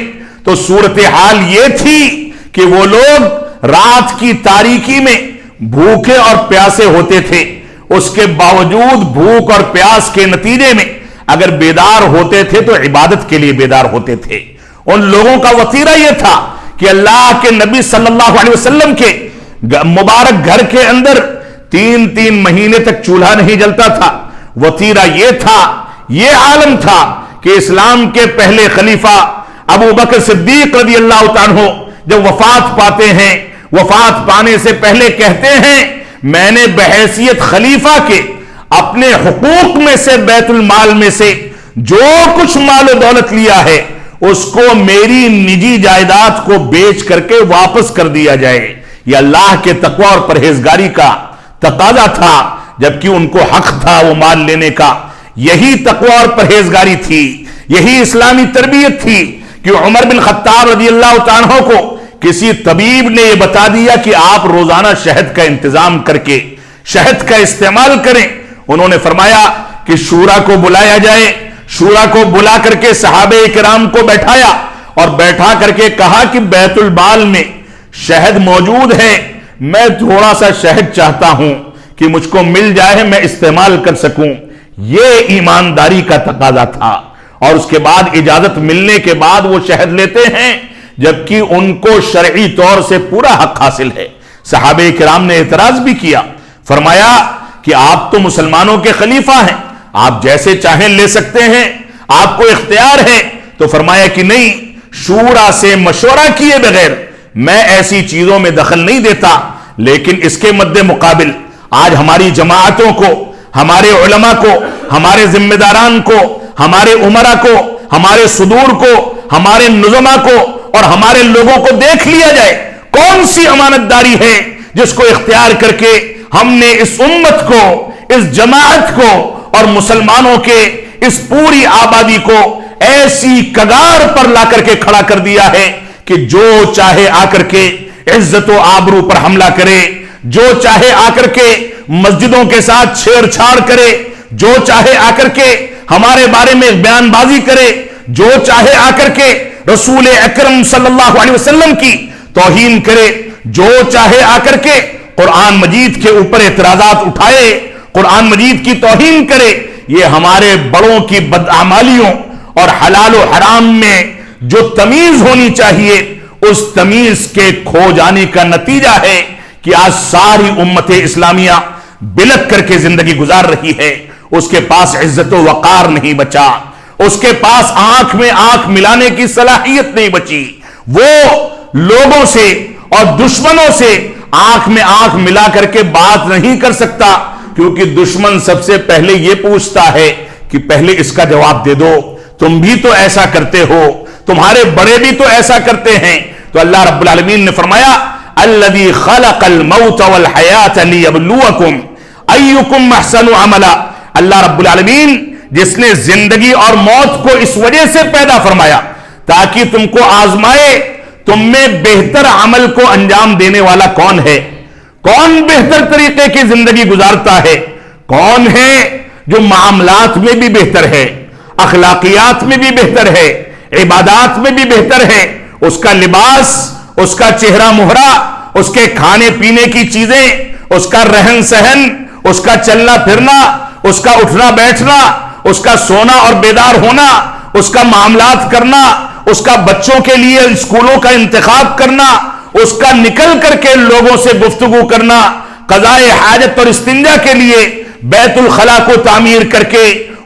تو صورتحال یہ تھی کہ وہ لوگ رات کی تاریکی میں بھوکے اور پیاسے ہوتے تھے، اس کے باوجود بھوک اور پیاس کے نتیجے میں اگر بیدار ہوتے تھے تو عبادت کے لیے بیدار ہوتے تھے۔ ان لوگوں کا وتیرہ یہ تھا کہ اللہ کے نبی صلی اللہ علیہ وسلم کے مبارک گھر کے اندر 3 مہینے تک چولہا نہیں جلتا تھا۔ وتیرہ یہ تھا، یہ عالم تھا کہ اسلام کے پہلے خلیفہ ابو بکر صدیق رضی اللہ عنہ جب وفات پاتے ہیں، وفات پانے سے پہلے کہتے ہیں میں نے بحیثیت خلیفہ کے اپنے حقوق میں سے بیت المال میں سے جو کچھ مال و دولت لیا ہے اس کو میری نجی جائیداد کو بیچ کر کے واپس کر دیا جائے۔ یہ اللہ کے تقوی اور پرہیزگاری کا تقاضا تھا، جبکہ ان کو حق تھا وہ مال لینے کا۔ یہی تقوی اور پرہیزگاری تھی، یہی اسلامی تربیت تھی کہ عمر بن خطاب رضی اللہ عنہ کو کسی طبیب نے یہ بتا دیا کہ آپ روزانہ شہد کا انتظام کر کے شہد کا استعمال کریں۔ انہوں نے فرمایا کہ شورا کو بلایا جائے، شورا کو بلا کر کے صحابہ کرام کو بیٹھایا اور بیٹھا کر کے کہا کہ بیت المال میں شہد موجود ہے، میں تھوڑا سا شہد چاہتا ہوں کہ مجھ کو مل جائے، میں استعمال کر سکوں۔ یہ ایمانداری کا تقاضا تھا، اور اس کے بعد اجازت ملنے کے بعد وہ شہد لیتے ہیں جبکہ ان کو شرعی طور سے پورا حق حاصل ہے۔ صحابہ کرام نے اعتراض بھی کیا، فرمایا کہ آپ تو مسلمانوں کے خلیفہ ہیں، آپ جیسے چاہیں لے سکتے ہیں، آپ کو اختیار ہے۔ تو فرمایا کہ نہیں، شورا سے مشورہ کیے بغیر میں ایسی چیزوں میں دخل نہیں دیتا۔ لیکن اس کے مد مقابل آج ہماری جماعتوں کو، ہمارے علماء کو، ہمارے ذمہ داران کو، ہمارے امراء کو، ہمارے صدور کو، ہمارے نظماء کو اور ہمارے لوگوں کو دیکھ لیا جائے کون سی امانت داری ہے جس کو اختیار کر کے ہم نے اس امت کو، اس جماعت کو اور مسلمانوں کے اس پوری آبادی کو ایسی کگار پر لا کر کے کھڑا کر دیا ہے کہ جو چاہے آ کر کے عزت و آبرو پر حملہ کرے، جو چاہے آ کر کے مسجدوں کے ساتھ چھیڑ چھاڑ کرے، جو چاہے آ کر کے ہمارے بارے میں بیان بازی کرے، جو چاہے آ کر کے رسول اکرم صلی اللہ علیہ وسلم کی توہین کرے، جو چاہے آ کر کے قرآن مجید کے اوپر اعتراضات اٹھائے، قرآن مجید کی توہین کرے۔ یہ ہمارے بڑوں کی بدعمالیوں اور حلال و حرام میں جو تمیز ہونی چاہیے اس تمیز کے کھو جانے کا نتیجہ ہے کہ آج ساری امت اسلامیہ بلک کر کے زندگی گزار رہی ہے۔ اس کے پاس عزت و وقار نہیں بچا، اس کے پاس آنکھ میں آنکھ ملانے کی صلاحیت نہیں بچی۔ وہ لوگوں سے اور دشمنوں سے آنکھ میں آنکھ ملا کر کے بات نہیں کر سکتا، کیونکہ دشمن سب سے پہلے یہ پوچھتا ہے کہ پہلے اس کا جواب دے دو، تم بھی تو ایسا کرتے ہو، تمہارے بڑے بھی تو ایسا کرتے ہیں۔ تو اللہ رب العالمین نے فرمایا الذی خلق الموت والحیات لیبلوکم ایکم احسن عملا۔ اللہ رب العالمین جس نے زندگی اور موت کو اس وجہ سے پیدا فرمایا تاکہ تم کو آزمائے تم میں بہتر عمل کو انجام دینے والا کون ہے، کون بہتر طریقے کی زندگی گزارتا ہے، کون ہے جو معاملات میں بھی بہتر ہے، اخلاقیات میں بھی بہتر ہے، عبادات میں بھی بہتر ہے، اس کا لباس، اس کا چہرہ مہرہ، اس کے کھانے پینے کی چیزیں، اس کا رہن سہن، اس کا چلنا پھرنا، اس کا اٹھنا بیٹھنا، اس کا سونا اور بیدار ہونا، اس کا معاملات کرنا، اس کا بچوں کے لیے اسکولوں کا انتخاب کرنا، اس کا نکل کر کے لوگوں سے گفتگو کرنا، قضائے حاجت اور استنجا کے لیے بیت الخلا کو تعمیر کر کے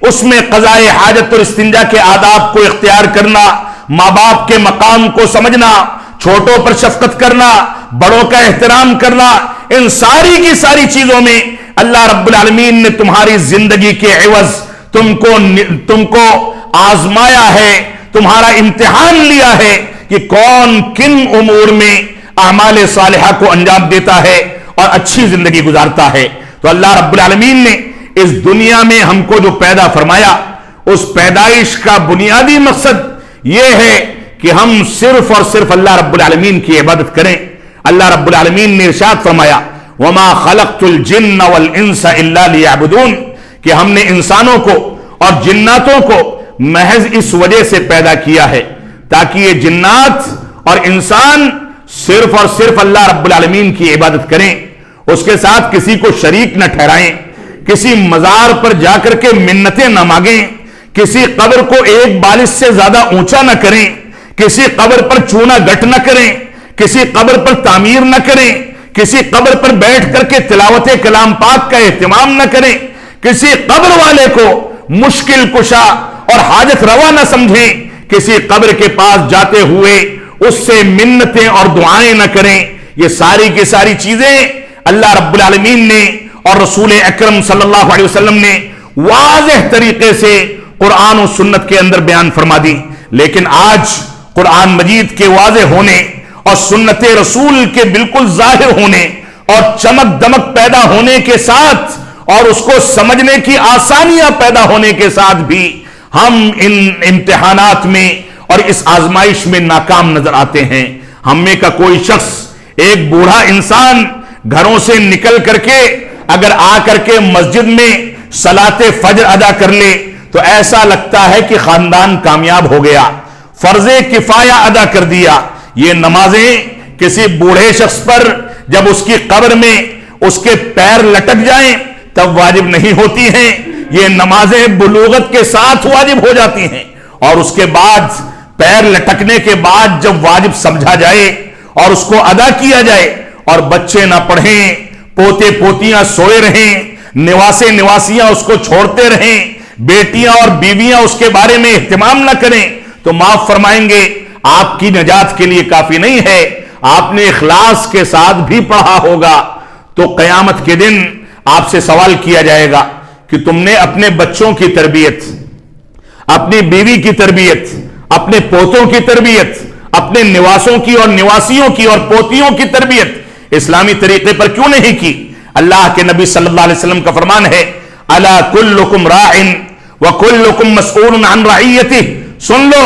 اس میں قضائے حاجت اور استنجا کے آداب کو اختیار کرنا، ماں باپ کے مقام کو سمجھنا، چھوٹوں پر شفقت کرنا، بڑوں کا احترام کرنا، ان ساری کی ساری چیزوں میں اللہ رب العالمین نے تمہاری زندگی کے عوض تم کو آزمایا ہے، تمہارا امتحان لیا ہے کہ کون کن امور میں اعمال صالحہ کو انجام دیتا ہے اور اچھی زندگی گزارتا ہے۔ تو اللہ رب العالمین نے اس دنیا میں ہم کو جو پیدا فرمایا، اس پیدائش کا بنیادی مقصد یہ ہے کہ ہم صرف اور صرف اللہ رب العالمین کی عبادت کریں۔ اللہ رب العالمین نے ارشاد فرمایا وَمَا خَلَقْتُ الْجِنَّ وَالْإِنسَ إِلَّا لِيَعْبُدُونَ، کہ ہم نے انسانوں کو اور جناتوں کو محض اس وجہ سے پیدا کیا ہے تاکہ یہ جنات اور انسان صرف اور صرف اللہ رب العالمین کی عبادت کریں، اس کے ساتھ کسی کو شریک نہ ٹھہرائیں، کسی مزار پر جا کر کے منتیں نہ مانگیں، کسی قبر کو ایک بالش سے زیادہ اونچا نہ کریں، کسی قبر پر چونا گٹ نہ کریں، کسی قبر پر تعمیر نہ کریں، کسی قبر پر بیٹھ کر کے تلاوت کلام پاک کا اہتمام نہ کریں، کسی قبر والے کو مشکل کشا اور حاجت روا نہ سمجھیں، کسی قبر کے پاس جاتے ہوئے اس سے منتیں اور دعائیں نہ کریں۔ یہ ساری کی ساری چیزیں اللہ رب العالمین نے اور رسول اکرم صلی اللہ علیہ وسلم نے واضح طریقے سے قرآن و سنت کے اندر بیان فرما دی۔ لیکن آج قرآن مجید کے واضح ہونے اور سنت رسول کے بالکل ظاہر ہونے اور چمک دمک پیدا ہونے کے ساتھ اور اس کو سمجھنے کی آسانیاں پیدا ہونے کے ساتھ بھی ہم ان امتحانات میں اور اس آزمائش میں ناکام نظر آتے ہیں۔ ہم میں کا کوئی شخص، ایک بوڑھا انسان گھروں سے نکل کر کے اگر آ کر کے مسجد میں صلاۃ فجر ادا کر لے تو ایسا لگتا ہے کہ خاندان کامیاب ہو گیا، فرض کفایہ ادا کر دیا۔ یہ نمازیں کسی بوڑھے شخص پر جب اس کی قبر میں اس کے پیر لٹک جائیں تب واجب نہیں ہوتی ہیں، یہ نمازیں بلوغت کے ساتھ واجب ہو جاتی ہیں، اور اس کے بعد پیر لٹکنے کے بعد جب واجب سمجھا جائے اور اس کو ادا کیا جائے اور بچے نہ پڑھیں، پوتے پوتیاں سوئے رہیں، نواسے نواسیاں اس کو چھوڑتے رہیں، بیٹیاں اور بیویاں اس کے بارے میں اہتمام نہ کریں تو معاف فرمائیں گے آپ کی نجات کے لیے کافی نہیں ہے، آپ نے اخلاص کے ساتھ بھی پڑھا ہوگا تو قیامت کے دن آپ سے سوال کیا جائے گا کہ تم نے اپنے بچوں کی تربیت، اپنی بیوی کی تربیت، اپنے پوتوں کی تربیت، اپنے نواسوں کی اور نواسیوں کی اور پوتیوں کی تربیت اسلامی طریقے پر کیوں نہیں کی؟ اللہ کے نبی صلی اللہ علیہ وسلم کا فرمان ہے الا کلکم راع وکلکم مسئول عن رعیتہ، سن لو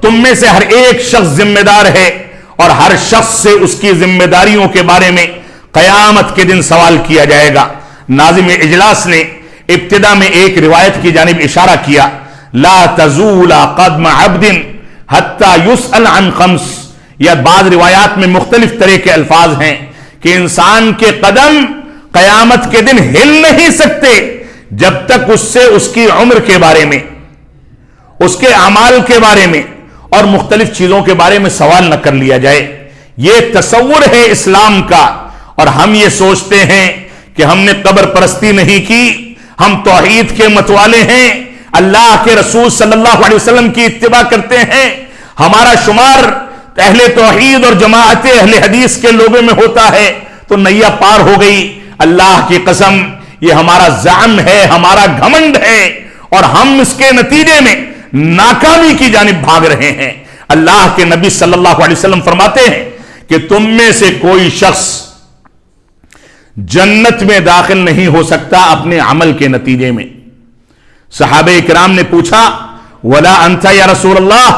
تم میں سے ہر ایک شخص ذمہ دار ہے اور ہر شخص سے اس کی ذمہ داریوں کے بارے میں قیامت کے دن سوال کیا جائے گا۔ ناظم اجلاس نے ابتدا میں ایک روایت کی جانب اشارہ کیا، لا تزول قدم عبد حتی یسأل عن خمس، یا بعض روایات میں مختلف طرح کے الفاظ ہیں کہ انسان کے قدم قیامت کے دن ہل نہیں سکتے جب تک اس سے اس کی عمر کے بارے میں، اس کے اعمال کے بارے میں اور مختلف چیزوں کے بارے میں سوال نہ کر لیا جائے۔ یہ تصور ہے اسلام کا، اور ہم یہ سوچتے ہیں کہ ہم نے قبر پرستی نہیں کی، ہم توحید کے متوالے ہیں، اللہ کے رسول صلی اللہ علیہ وسلم کی اتباع کرتے ہیں، ہمارا شمار اہل توحید اور جماعت اہل حدیث کے لوگوں میں ہوتا ہے تو نیا پار ہو گئی۔ اللہ کی قسم یہ ہمارا زعم ہے، ہمارا گھمنڈ ہے، اور ہم اس کے نتیجے میں ناکامی کی جانب بھاگ رہے ہیں۔ اللہ کے نبی صلی اللہ علیہ وسلم فرماتے ہیں کہ تم میں سے کوئی شخص جنت میں داخل نہیں ہو سکتا اپنے عمل کے نتیجے میں۔ صحابہ کرام نے پوچھا ولا انت یا رسول اللہ،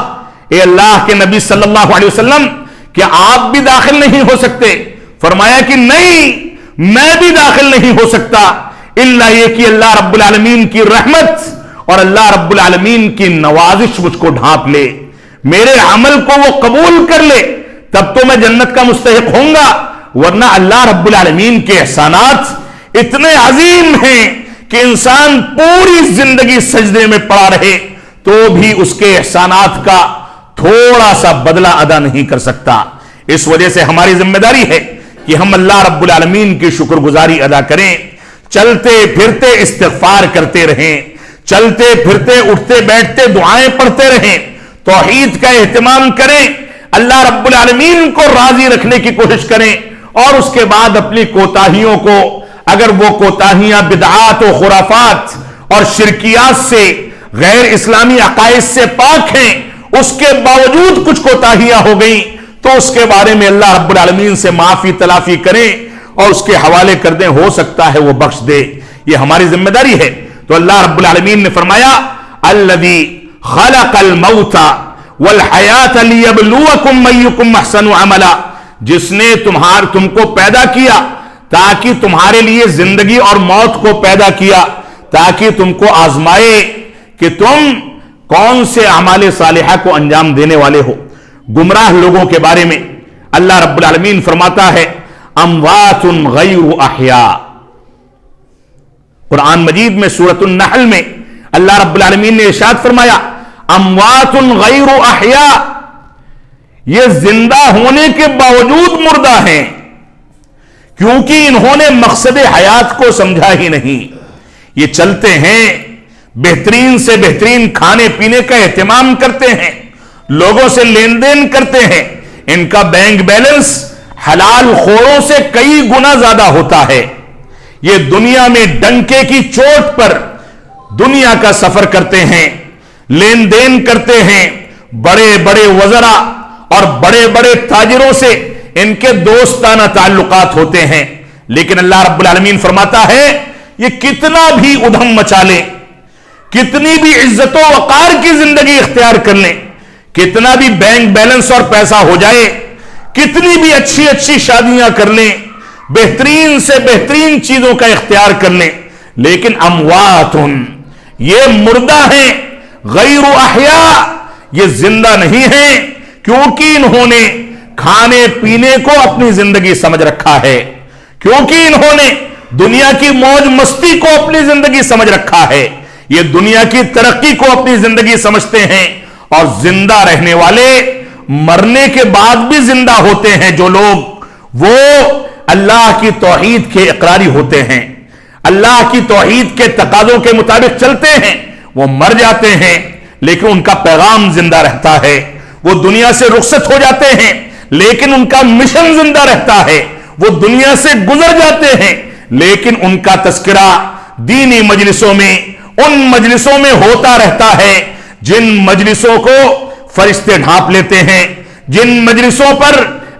اے اللہ کے نبی صلی اللہ علیہ وسلم کیا آپ بھی داخل نہیں ہو سکتے؟ فرمایا کہ نہیں، میں بھی داخل نہیں ہو سکتا الا یہ کہ اللہ رب العالمین کی رحمت اور اللہ رب العالمین کی نوازش مجھ کو ڈھانپ لے، میرے عمل کو وہ قبول کر لے، تب تو میں جنت کا مستحق ہوں گا، ورنہ اللہ رب العالمین کے احسانات اتنے عظیم ہیں کہ انسان پوری زندگی سجدے میں پڑا رہے تو بھی اس کے احسانات کا تھوڑا سا بدلہ ادا نہیں کر سکتا۔ اس وجہ سے ہماری ذمہ داری ہے کہ ہم اللہ رب العالمین کی شکر گزاری ادا کریں، چلتے پھرتے استغفار کرتے رہیں، چلتے پھرتے اٹھتے بیٹھتے دعائیں پڑھتے رہیں، توحید کا اہتمام کریں، اللہ رب العالمین کو راضی رکھنے کی کوشش کریں، اور اس کے بعد اپنی کوتاہیوں کو، اگر وہ کوتاہیاں بدعات و خرافات اور شرکیات سے، غیر اسلامی عقائد سے پاک ہیں، اس کے باوجود کچھ کوتاہیاں ہو گئیں تو اس کے بارے میں اللہ رب العالمین سے معافی تلافی کریں اور اس کے حوالے کر دیں، ہو سکتا ہے وہ بخش دے، یہ ہماری ذمہ داری ہے۔ تو اللہ رب العالمین نے فرمایا الذی خلق الموت والحیات لیبلوکم ایکم احسن عملا، جس نے تم کو پیدا کیا تاکہ تمہارے لیے زندگی اور موت کو پیدا کیا تاکہ تم کو آزمائے کہ تم کون سے اعمال صالحہ کو انجام دینے والے ہو۔ گمراہ لوگوں کے بارے میں اللہ رب العالمین فرماتا ہے اموات غیر احیاء۔ قرآن مجید میں سورۃ النحل میں اللہ رب العالمین نے ارشاد فرمایا اموات غیر احیاء، یہ زندہ ہونے کے باوجود مردہ ہیں، کیونکہ انہوں نے مقصد حیات کو سمجھا ہی نہیں۔ یہ چلتے ہیں، بہترین سے بہترین کھانے پینے کا اہتمام کرتے ہیں، لوگوں سے لین دین کرتے ہیں، ان کا بینک بیلنس حلال خوروں سے کئی گنا زیادہ ہوتا ہے۔ یہ دنیا میں ڈنکے کی چوٹ پر دنیا کا سفر کرتے ہیں، لین دین کرتے ہیں، بڑے بڑے وزراء اور بڑے بڑے تاجروں سے ان کے دوستانہ تعلقات ہوتے ہیں، لیکن اللہ رب العالمین فرماتا ہے یہ کتنا بھی ادھم مچا لیں، کتنی بھی عزت و وقار کی زندگی اختیار کر لیں، کتنا بھی بینک بیلنس اور پیسہ ہو جائے، کتنی بھی اچھی اچھی شادیاں کر لیں، بہترین سے بہترین چیزوں کا اختیار کر لیں، لیکن اموات یہ مردہ ہیں، غیر احیاء یہ زندہ نہیں ہیں، کیونکہ انہوں نے کھانے پینے کو اپنی زندگی سمجھ رکھا ہے، کیونکہ انہوں نے دنیا کی موج مستی کو اپنی زندگی سمجھ رکھا ہے، یہ دنیا کی ترقی کو اپنی زندگی سمجھتے ہیں۔ اور زندہ رہنے والے مرنے کے بعد بھی زندہ ہوتے ہیں جو لوگ، وہ اللہ کی توحید کے اقراری ہوتے ہیں، اللہ کی توحید کے تقاضوں کے مطابق چلتے ہیں، وہ مر جاتے ہیں لیکن ان کا پیغام زندہ رہتا ہے، وہ دنیا سے رخصت ہو جاتے ہیں لیکن ان کا مشن زندہ رہتا ہے، وہ دنیا سے گزر جاتے ہیں لیکن ان کا تذکرہ دینی مجلسوں میں، ان مجلسوں میں ہوتا رہتا ہے جن مجلسوں کو فرشتے ڈھانپ لیتے ہیں، جن مجلسوں پر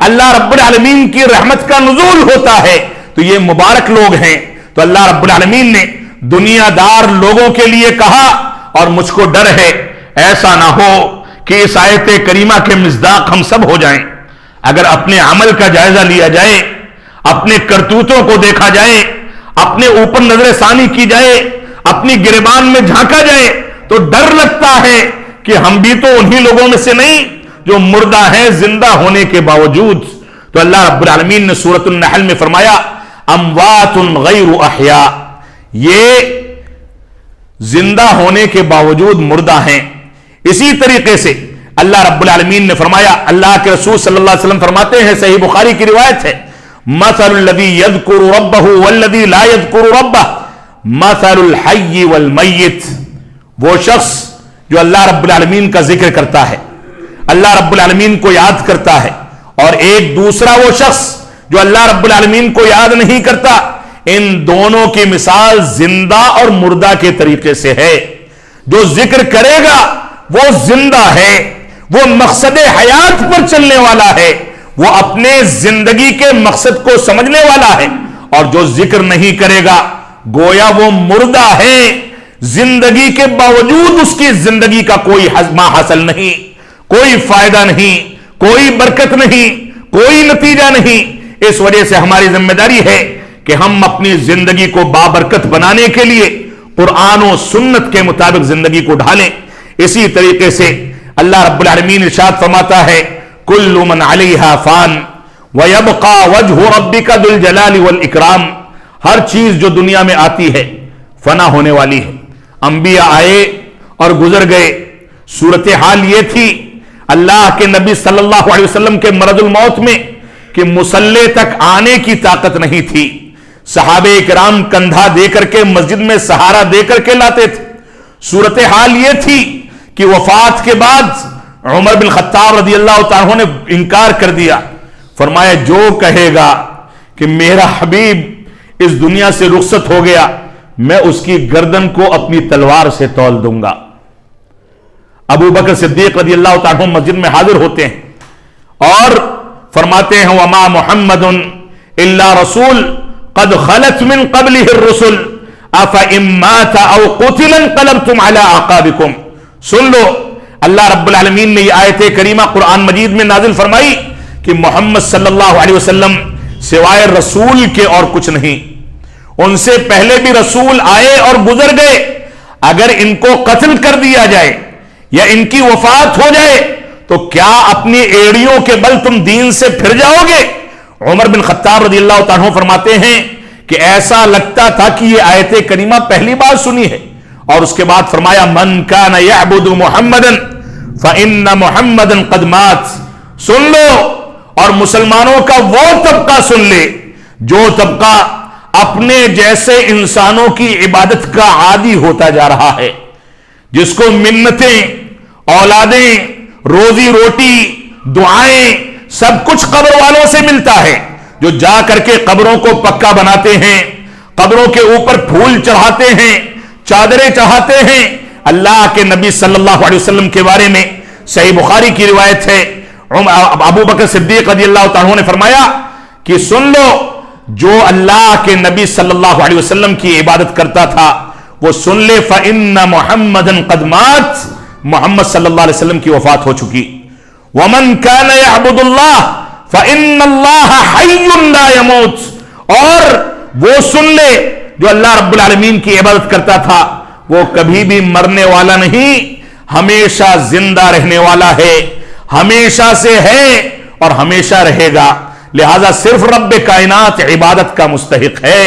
اللہ رب العالمین کی رحمت کا نزول ہوتا ہے، تو یہ مبارک لوگ ہیں۔ تو اللہ رب العالمین نے دنیا دار لوگوں کے لیے کہا، اور مجھ کو ڈر ہے ایسا نہ ہو کہ اس آیت کریمہ کے مصداق ہم سب ہو جائیں۔ اگر اپنے عمل کا جائزہ لیا جائے، اپنے کرتوتوں کو دیکھا جائے، اپنے اوپر نظر ثانی کی جائے، اپنی گریبان میں جھانکا جائے، تو ڈر لگتا ہے کہ ہم بھی تو انہی لوگوں میں سے نہیں جو مردہ ہیں زندہ ہونے کے باوجود۔ تو اللہ رب العالمین نے سورۃ النحل میں فرمایا اموات غیر احیاء، یہ زندہ ہونے کے باوجود مردہ ہیں۔ اسی طریقے سے اللہ رب العالمین نے فرمایا، اللہ کے رسول صلی اللہ علیہ وسلم فرماتے ہیں، صحیح بخاری کی روایت ہے، مثل الذی یذکر ربہ والذی لا یذکر ربہ مثل الحی والمیت۔ وہ شخص جو اللہ رب العالمین کا ذکر کرتا ہے، اللہ رب العالمین کو یاد کرتا ہے، اور ایک دوسرا وہ شخص جو اللہ رب العالمین کو یاد نہیں کرتا، ان دونوں کی مثال زندہ اور مردہ کے طریقے سے ہے۔ جو ذکر کرے گا وہ زندہ ہے، وہ مقصد حیات پر چلنے والا ہے، وہ اپنے زندگی کے مقصد کو سمجھنے والا ہے، اور جو ذکر نہیں کرے گا گویا وہ مردہ ہے، زندگی کے باوجود اس کی زندگی کا کوئی ہضمہ حاصل نہیں، کوئی فائدہ نہیں، کوئی برکت نہیں، کوئی نتیجہ نہیں۔ اس وجہ سے ہماری ذمہ داری ہے کہ ہم اپنی زندگی کو بابرکت بنانے کے لیے قرآن و سنت کے مطابق زندگی کو ڈھالیں۔ اسی طریقے سے اللہ رب العالمین ارشاد فرماتا ہے کل من علیہا فان ویبقى وجہ ربک ذو الجلال والاکرام، ہر چیز جو دنیا میں آتی ہے فنا ہونے والی ہے۔ انبیاء آئے اور گزر گئے، صورتحال یہ تھی اللہ کے نبی صلی اللہ علیہ وسلم کے مرض الموت میں کہ مصلی تک آنے کی طاقت نہیں تھی، صحابہ کرام کندھا دے کر کے مسجد میں سہارا دے کر کے لاتے تھے۔ صورتحال یہ تھی کہ وفات کے بعد عمر بن خطاب رضی اللہ تعالیٰ نے انکار کر دیا، فرمایا جو کہے گا کہ میرا حبیب اس دنیا سے رخصت ہو گیا، میں اس کی گردن کو اپنی تلوار سے تول دوں گا۔ ابو بکر صدیق رضی اللہ تعالیٰ عنہ مسجد میں حاضر ہوتے ہیں اور فرماتے ہیں وما محمد الا رسول قد خلت من قبله الرسل افإن مات او قتل انقلبتم على اعقابكم. سن لو، اللہ رب العالمین نے یہ آیت کریمہ قرآن مجید میں نازل فرمائی کہ محمد صلی اللہ علیہ وسلم سوائے رسول کے اور کچھ نہیں. ان سے پہلے بھی رسول آئے اور گزر گئے. اگر ان کو قتل کر دیا جائے یا ان کی وفات ہو جائے تو کیا اپنی ایڑیوں کے بل تم دین سے پھر جاؤ گے؟ عمر بن خطاب رضی اللہ تعالیٰ عنہ فرماتے ہیں کہ ایسا لگتا تھا کہ یہ آیت کریمہ پہلی بار سنی ہے. اور اس کے بعد فرمایا من کان یعبد محمدا فإن محمدا قد مات. سن لو اور مسلمانوں کا وہ طبقہ سن لے جو طبقہ اپنے جیسے انسانوں کی عبادت کا عادی ہوتا جا رہا ہے، جس کو منتیں، اولادیں، روزی روٹی، دعائیں سب کچھ قبر والوں سے ملتا ہے، جو جا کر کے قبروں کو پکا بناتے ہیں، قبروں کے اوپر پھول چڑھاتے ہیں، چادریں چڑھاتے ہیں. اللہ کے نبی صلی اللہ علیہ وسلم کے بارے میں صحیح بخاری کی روایت ہے، ابو بکر صدیق رضی اللہ تعالیٰ نے فرمایا کہ سن لو، جو اللہ کے نبی صلی اللہ علیہ وسلم کی عبادت کرتا تھا وہ سن لے فَإِنَّ مُحَمَّدًا قَدْ مَاتَ، محمد صلی اللہ علیہ وسلم کی وفات ہو چکی. وَمَنْ كَانَ يَعْبُدُ اللَّهَ فَإِنَّ اللَّهَ حَيٌّ لَا يَمُوتُ. اور وہ سن لے جو اللہ رب العالمین کی عبادت کرتا تھا وہ کبھی بھی مرنے والا نہیں، ہمیشہ زندہ رہنے والا ہے، ہمیشہ سے ہے اور ہمیشہ رہے گا. لہذا صرف رب کائنات عبادت کا مستحق ہے.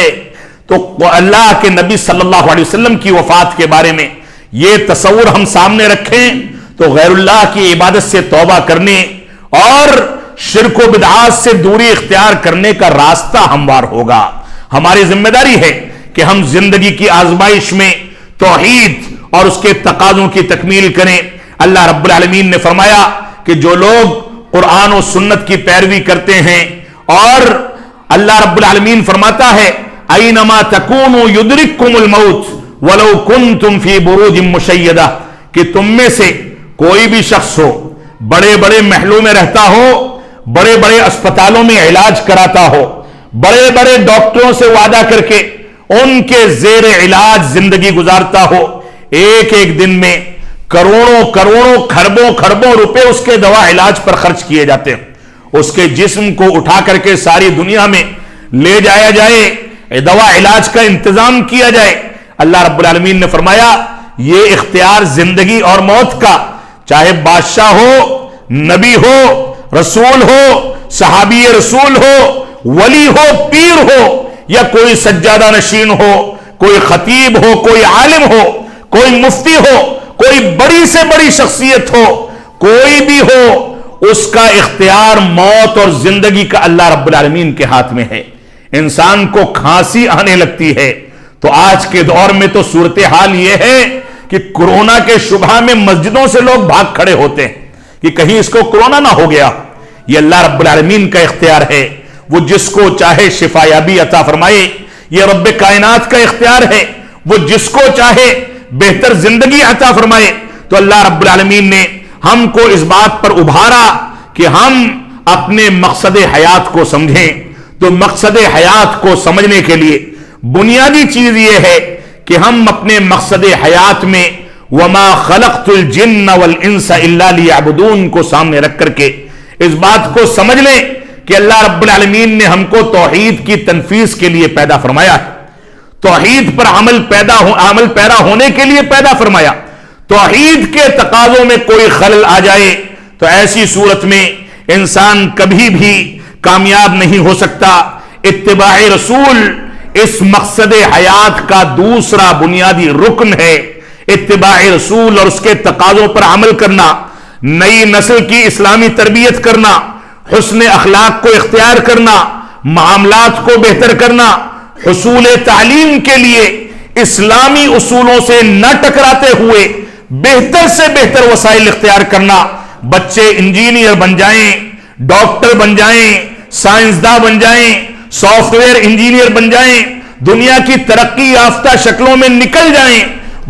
تو اللہ کے نبی صلی اللہ علیہ وسلم کی وفات کے بارے میں یہ تصور ہم سامنے رکھیں تو غیر اللہ کی عبادت سے توبہ کرنے اور شرک و بدعات سے دوری اختیار کرنے کا راستہ ہموار ہوگا. ہماری ذمہ داری ہے کہ ہم زندگی کی آزمائش میں توحید اور اس کے تقاضوں کی تکمیل کریں. اللہ رب العالمین نے فرمایا کہ جو لوگ قرآن و سنت کی پیروی کرتے ہیں، اور اللہ رب العالمین فرماتا ہے اینما تکونوا یدرککم الموت ولو کنتم فی بروج مشیدہ، کہ تم میں سے کوئی بھی شخص ہو، بڑے بڑے محلوں میں رہتا ہو، بڑے بڑے اسپتالوں میں علاج کراتا ہو، بڑے بڑے ڈاکٹروں سے وعدہ کر کے ان کے زیر علاج زندگی گزارتا ہو، ایک ایک دن میں کروڑوں کروڑوں کھربوں کھربوں روپے اس کے دوا علاج پر خرچ کیے جاتے ہیں. اس کے جسم کو اٹھا کر کے ساری دنیا میں لے جایا جائے، دوا علاج کا انتظام کیا جائے. اللہ رب العالمین نے فرمایا یہ اختیار زندگی اور موت کا، چاہے بادشاہ ہو، نبی ہو، رسول ہو، صحابی رسول ہو، ولی ہو، پیر ہو، یا کوئی سجادہ نشین ہو، کوئی خطیب ہو، کوئی عالم ہو، کوئی مفتی ہو، کوئی بڑی سے بڑی شخصیت ہو، کوئی بھی ہو، اس کا اختیار موت اور زندگی کا اللہ رب العالمین کے ہاتھ میں ہے. انسان کو کھانسی آنے لگتی ہے تو آج کے دور میں تو صورتحال یہ ہے کہ کورونا کے شبہ میں مسجدوں سے لوگ بھاگ کھڑے ہوتے ہیں کہ کہیں اس کو کورونا نہ ہو گیا. یہ اللہ رب العالمین کا اختیار ہے، وہ جس کو چاہے شفا یابی عطا فرمائے. یہ رب کائنات کا اختیار ہے، وہ جس کو چاہے بہتر زندگی عطا فرمائے. تو اللہ رب العالمین نے ہم کو اس بات پر ابھارا کہ ہم اپنے مقصد حیات کو سمجھیں. تو مقصد حیات کو سمجھنے کے لیے بنیادی چیز یہ ہے کہ ہم اپنے مقصد حیات میں وما خلقت الجن والانس الا لیعبدون کو سامنے رکھ کر کے اس بات کو سمجھ لیں کہ اللہ رب العالمین نے ہم کو توحید کی تنفیذ کے لیے پیدا فرمایا ہے، توحید پر عمل پیرا ہونے کے لیے پیدا فرمایا. توحید کے تقاضوں میں کوئی خلل آ جائے تو ایسی صورت میں انسان کبھی بھی کامیاب نہیں ہو سکتا. اتباع رسول اس مقصد حیات کا دوسرا بنیادی رکن ہے. اتباع رسول اور اس کے تقاضوں پر عمل کرنا، نئی نسل کی اسلامی تربیت کرنا، حسن اخلاق کو اختیار کرنا، معاملات کو بہتر کرنا، حصول تعلیم کے لیے اسلامی اصولوں سے نہ ٹکراتے ہوئے بہتر سے بہتر وسائل اختیار کرنا. بچے انجینئر بن جائیں، ڈاکٹر بن جائیں، سائنسداں بن جائیں، سافٹ ویئر انجینئر بن جائیں، دنیا کی ترقی یافتہ شکلوں میں نکل جائیں،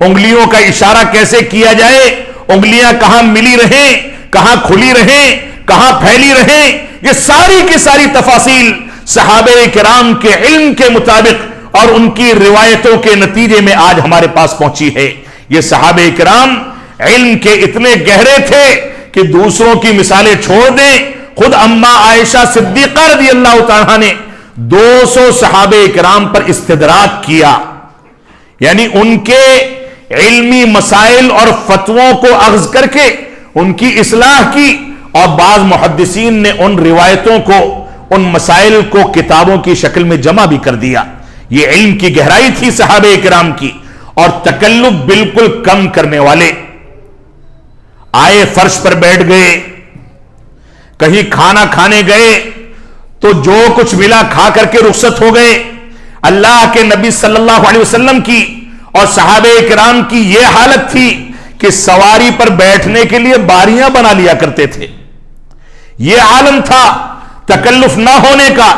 انگلیوں کا اشارہ کیسے کیا جائے، انگلیاں کہاں ملی رہیں، کہاں کھلی رہیں، کہاں پھیلی رہیں، یہ ساری کی ساری تفاصیل صحابہ کرام کے علم کے مطابق اور ان کی روایتوں کے نتیجے میں آج ہمارے پاس پہنچی ہے۔ یہ صحابہ کرام علم کے اتنے گہرے تھے کہ دوسروں کی مثالیں چھوڑ دیں، خود اماں عائشہ صدیقہ رضی اللہ تعالیٰ نے 200 صحابہ کرام پر استدراک کیا، یعنی ان کے علمی مسائل اور فتووں کو اخذ کر کے ان کی اصلاح کی، اور بعض محدثین نے ان روایتوں کو، ان مسائل کو کتابوں کی شکل میں جمع بھی کر دیا۔ یہ علم کی گہرائی تھی صحابہ کرام کی، اور تکلف بالکل کم کرنے والے۔ آئے فرش پر بیٹھ گئے، کہیں کھانا کھانے گئے تو جو کچھ ملا کھا کر کے رخصت ہو گئے۔ اللہ کے نبی صلی اللہ علیہ وسلم کی اور صحابہ کرام کی یہ حالت تھی کہ سواری پر بیٹھنے کے لیے باریاں بنا لیا کرتے تھے۔ یہ عالم تھا تکلف نہ ہونے کا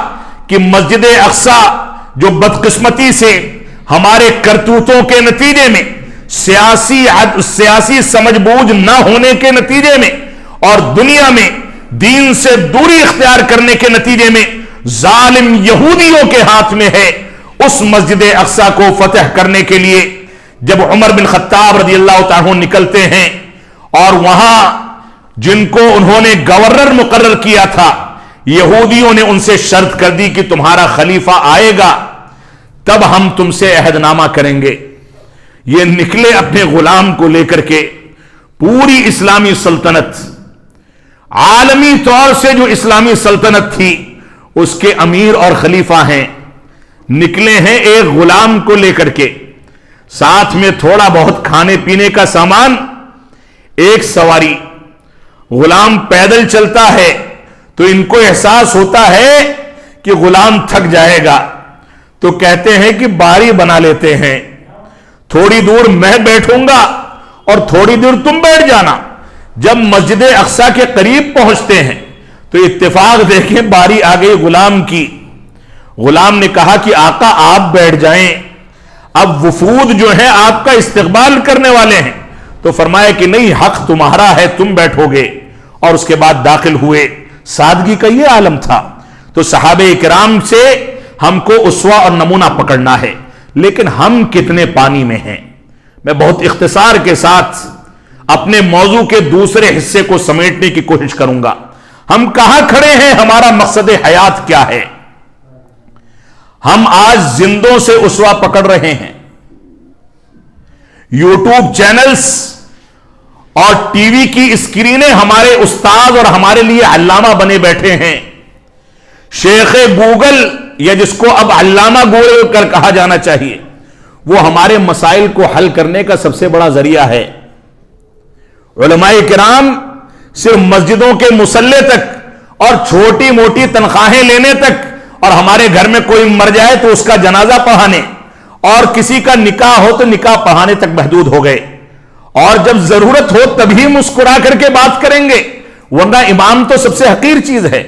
کہ مسجد اقصی جو بدقسمتی سے ہمارے کرتوتوں کے نتیجے میں، سیاسی سمجھ بوجھ نہ ہونے کے نتیجے میں، اور دنیا میں دین سے دوری اختیار کرنے کے نتیجے میں ظالم یہودیوں کے ہاتھ میں ہے، اس مسجد اقصی کو فتح کرنے کے لیے جب عمر بن خطاب رضی اللہ تعالیٰ نکلتے ہیں، اور وہاں جن کو انہوں نے گورنر مقرر کیا تھا، یہودیوں نے ان سے شرط کر دی کہ تمہارا خلیفہ آئے گا تب ہم تم سے عہد نامہ کریں گے۔ یہ نکلے اپنے غلام کو لے کر کے، پوری اسلامی سلطنت، عالمی طور سے جو اسلامی سلطنت تھی اس کے امیر اور خلیفہ ہیں، نکلے ہیں ایک غلام کو لے کر کے، ساتھ میں تھوڑا بہت کھانے پینے کا سامان، ایک سواری۔ غلام پیدل چلتا ہے تو ان کو احساس ہوتا ہے کہ غلام تھک جائے گا، تو کہتے ہیں کہ باری بنا لیتے ہیں، تھوڑی دور میں بیٹھوں گا اور تھوڑی دور تم بیٹھ جانا۔ جب مسجد اقصی کے قریب پہنچتے ہیں تو اتفاق دیکھیں باری آ گئی غلام کی۔ غلام نے کہا کہ آقا آپ بیٹھ جائیں، اب وفود جو ہے آپ کا استقبال کرنے والے ہیں، تو فرمایا کہ نہیں، حق تمہارا ہے، تم بیٹھو گے، اور اس کے بعد داخل ہوئے۔ سادگی کا یہ عالم تھا۔ تو صحابہ کرام سے ہم کو اسوہ اور نمونہ پکڑنا ہے، لیکن ہم کتنے پانی میں ہیں؟ میں بہت اختصار کے ساتھ اپنے موضوع کے دوسرے حصے کو سمیٹنے کی کوشش کروں گا۔ ہم کہاں کھڑے ہیں؟ ہمارا مقصد حیات کیا ہے؟ ہم آج زندوں سے اسوہ پکڑ رہے ہیں، یوٹیوب چینلز اور ٹی وی کی اسکرینیں ہمارے استاد اور ہمارے لیے علامہ بنے بیٹھے ہیں۔ شیخ گوگل، یا جس کو اب علامہ گوگل کر کہا جانا چاہیے، وہ ہمارے مسائل کو حل کرنے کا سب سے بڑا ذریعہ ہے۔ علماء کرام صرف مسجدوں کے مصلے تک اور چھوٹی موٹی تنخواہیں لینے تک، اور ہمارے گھر میں کوئی مر جائے تو اس کا جنازہ پڑھانے، اور کسی کا نکاح ہو تو نکاح پڑھانے تک محدود ہو گئے، اور جب ضرورت ہو تبھی مسکرا کر کے بات کریں گے، ورنہ امام تو سب سے حقیر چیز ہے۔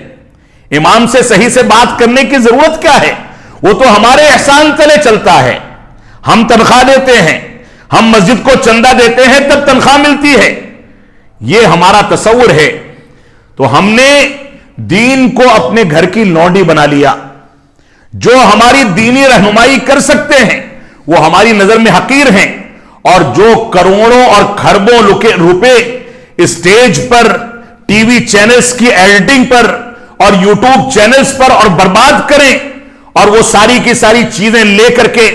امام سے صحیح سے بات کرنے کی ضرورت کیا ہے؟ وہ تو ہمارے احسان تلے چلتا ہے، ہم تنخواہ دیتے ہیں، ہم مسجد کو چندہ دیتے ہیں تب تنخواہ ملتی ہے، یہ ہمارا تصور ہے۔ تو ہم نے دین کو اپنے گھر کی لونڈی بنا لیا۔ جو ہماری دینی رہنمائی کر سکتے ہیں وہ ہماری نظر میں حقیر ہیں، اور جو کروڑوں اور کھربوں روپے اسٹیج پر، ٹی وی چینلز کی ایڈیٹنگ پر اور یوٹیوب چینلز پر اور برباد کریں، اور وہ ساری کی ساری چیزیں لے کر کے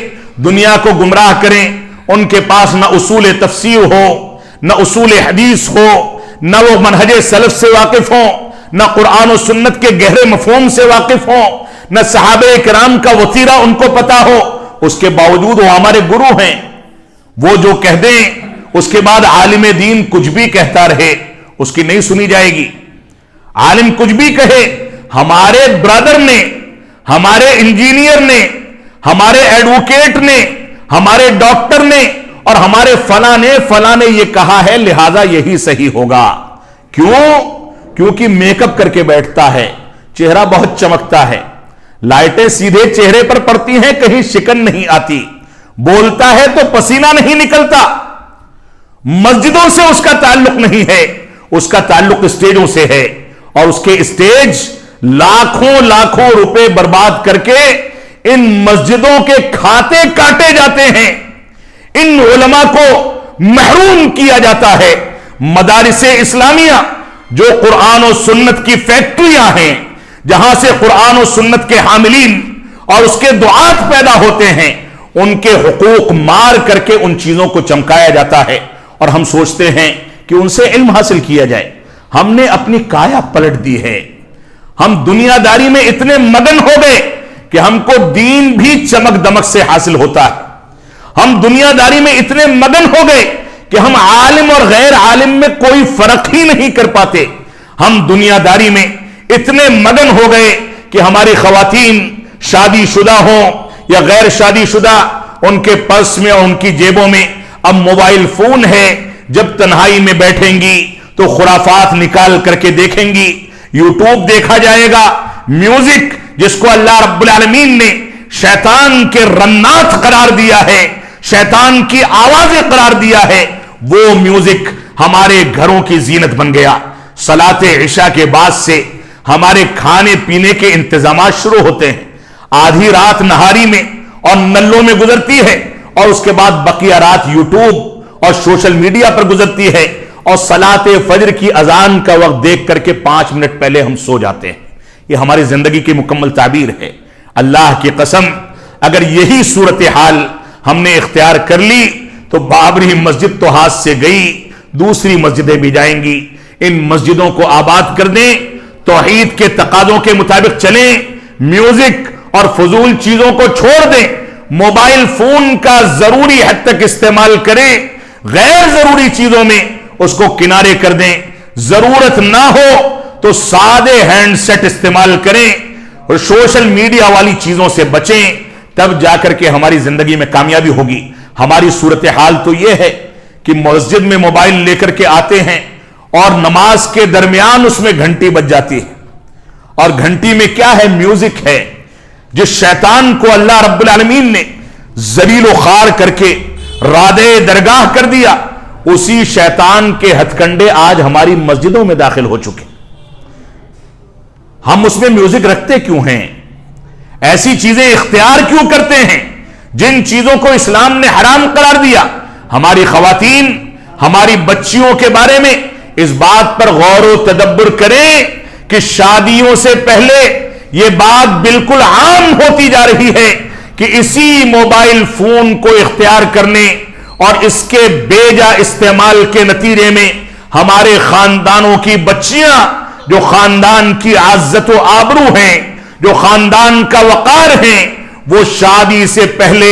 دنیا کو گمراہ کریں، ان کے پاس نہ اصول تفسیر ہو، نہ اصول حدیث ہو، نہ وہ منہج سلف سے واقف ہوں، نہ قرآن و سنت کے گہرے مفہوم سے واقف ہوں، نہ صحابہ کرام کا وتیرہ ان کو پتا ہو، اس کے باوجود وہ ہمارے گرو ہیں۔ وہ جو کہہ دیں اس کے بعد عالم دین کچھ بھی کہتا رہے، اس کی نہیں سنی جائے گی۔ عالم کچھ بھی کہے، ہمارے برادر نے، ہمارے انجینئر نے، ہمارے ایڈوکیٹ نے، ہمارے ڈاکٹر نے اور ہمارے فلاں نے یہ کہا ہے، لہذا یہی صحیح ہوگا۔ کیوں؟ کیونکہ میک اپ کر کے بیٹھتا ہے، چہرہ بہت چمکتا ہے، لائٹیں سیدھے چہرے پر پڑتی ہیں، کہیں شکن نہیں آتی، بولتا ہے تو پسینہ نہیں نکلتا. مسجدوں سے اس کا تعلق نہیں ہے, اس کا تعلق اسٹیجوں سے ہے, اور اس کے اسٹیج لاکھوں لاکھوں روپے برباد کر کے ان مسجدوں کے کھاتے کاٹے جاتے ہیں, ان علماء کو محروم کیا جاتا ہے. مدارس اسلامیہ جو قرآن و سنت کی فیکٹریاں ہیں, جہاں سے قرآن و سنت کے حاملین اور اس کے دعات پیدا ہوتے ہیں, ان کے حقوق مار کر کے ان چیزوں کو چمکایا جاتا ہے, اور ہم سوچتے ہیں کہ ان سے علم حاصل کیا جائے. ہم نے اپنی کایا پلٹ دی ہے. ہم دنیا داری میں اتنے مگن ہو گئے کہ ہم کو دین بھی چمک دمک سے حاصل ہوتا ہے. ہم دنیا داری میں اتنے مگن ہو گئے کہ ہم عالم اور غیر عالم میں کوئی فرق ہی نہیں کر پاتے. ہم دنیا داری میں اتنے مگن ہو گئے کہ ہماری خواتین شادی شدہ ہوں یا غیر شادی شدہ, ان کے پرس میں اور ان کی جیبوں میں اب موبائل فون ہے. جب تنہائی میں بیٹھیں گی تو خرافات نکال کر کے دیکھیں گی, یوٹیوب دیکھا جائے گا, میوزک جس کو اللہ رب العالمین نے شیطان کے رنات قرار دیا ہے, شیطان کی آوازیں قرار دیا ہے, وہ میوزک ہمارے گھروں کی زینت بن گیا. صلاۃ عشاء کے بعد سے ہمارے کھانے پینے کے انتظامات شروع ہوتے ہیں. آدھی رات نہاری میں اور نلوں میں گزرتی ہے, اور اس کے بعد بقیہ رات یوٹیوب اور سوشل میڈیا پر گزرتی ہے, اور صلاۃ فجر کی اذان کا وقت دیکھ کر کے 5 منٹ پہلے ہم سو جاتے ہیں. یہ ہماری زندگی کی مکمل تعبیر ہے. اللہ کی قسم, اگر یہی صورتحال ہم نے اختیار کر لی تو بابری مسجد تو ہاتھ سے گئی, دوسری مسجدیں بھی جائیں گی. ان مسجدوں کو آباد کر دیں, توحید کے تقاضوں کے مطابق چلیں, میوزک اور فضول چیزوں کو چھوڑ دیں, موبائل فون کا ضروری حد تک استعمال کریں, غیر ضروری چیزوں میں اس کو کنارے کر دیں. ضرورت نہ ہو تو سادے ہینڈ سیٹ استعمال کریں, اور سوشل میڈیا والی چیزوں سے بچیں. تب جا کر کے ہماری زندگی میں کامیابی ہوگی. ہماری صورتحال تو یہ ہے کہ مسجد میں موبائل لے کر کے آتے ہیں, اور نماز کے درمیان اس میں گھنٹی بج جاتی ہے, اور گھنٹی میں کیا ہے؟ میوزک ہے. جس شیطان کو اللہ رب العالمین نے ذلیل و خوار کر کے رادے درگاہ کر دیا, اسی شیطان کے ہتھ کنڈے آج ہماری مسجدوں میں داخل ہو چکے. ہم اس میں میوزک رکھتے کیوں ہیں؟ ایسی چیزیں اختیار کیوں کرتے ہیں جن چیزوں کو اسلام نے حرام قرار دیا؟ ہماری خواتین, ہماری بچیوں کے بارے میں اس بات پر غور و تدبر کریں کہ شادیوں سے پہلے یہ بات بالکل عام ہوتی جا رہی ہے کہ اسی موبائل فون کو اختیار کرنے اور اس کے بیجا استعمال کے نتیجے میں ہمارے خاندانوں کی بچیاں, جو خاندان کی عزت و آبرو ہیں, جو خاندان کا وقار ہیں, وہ شادی سے پہلے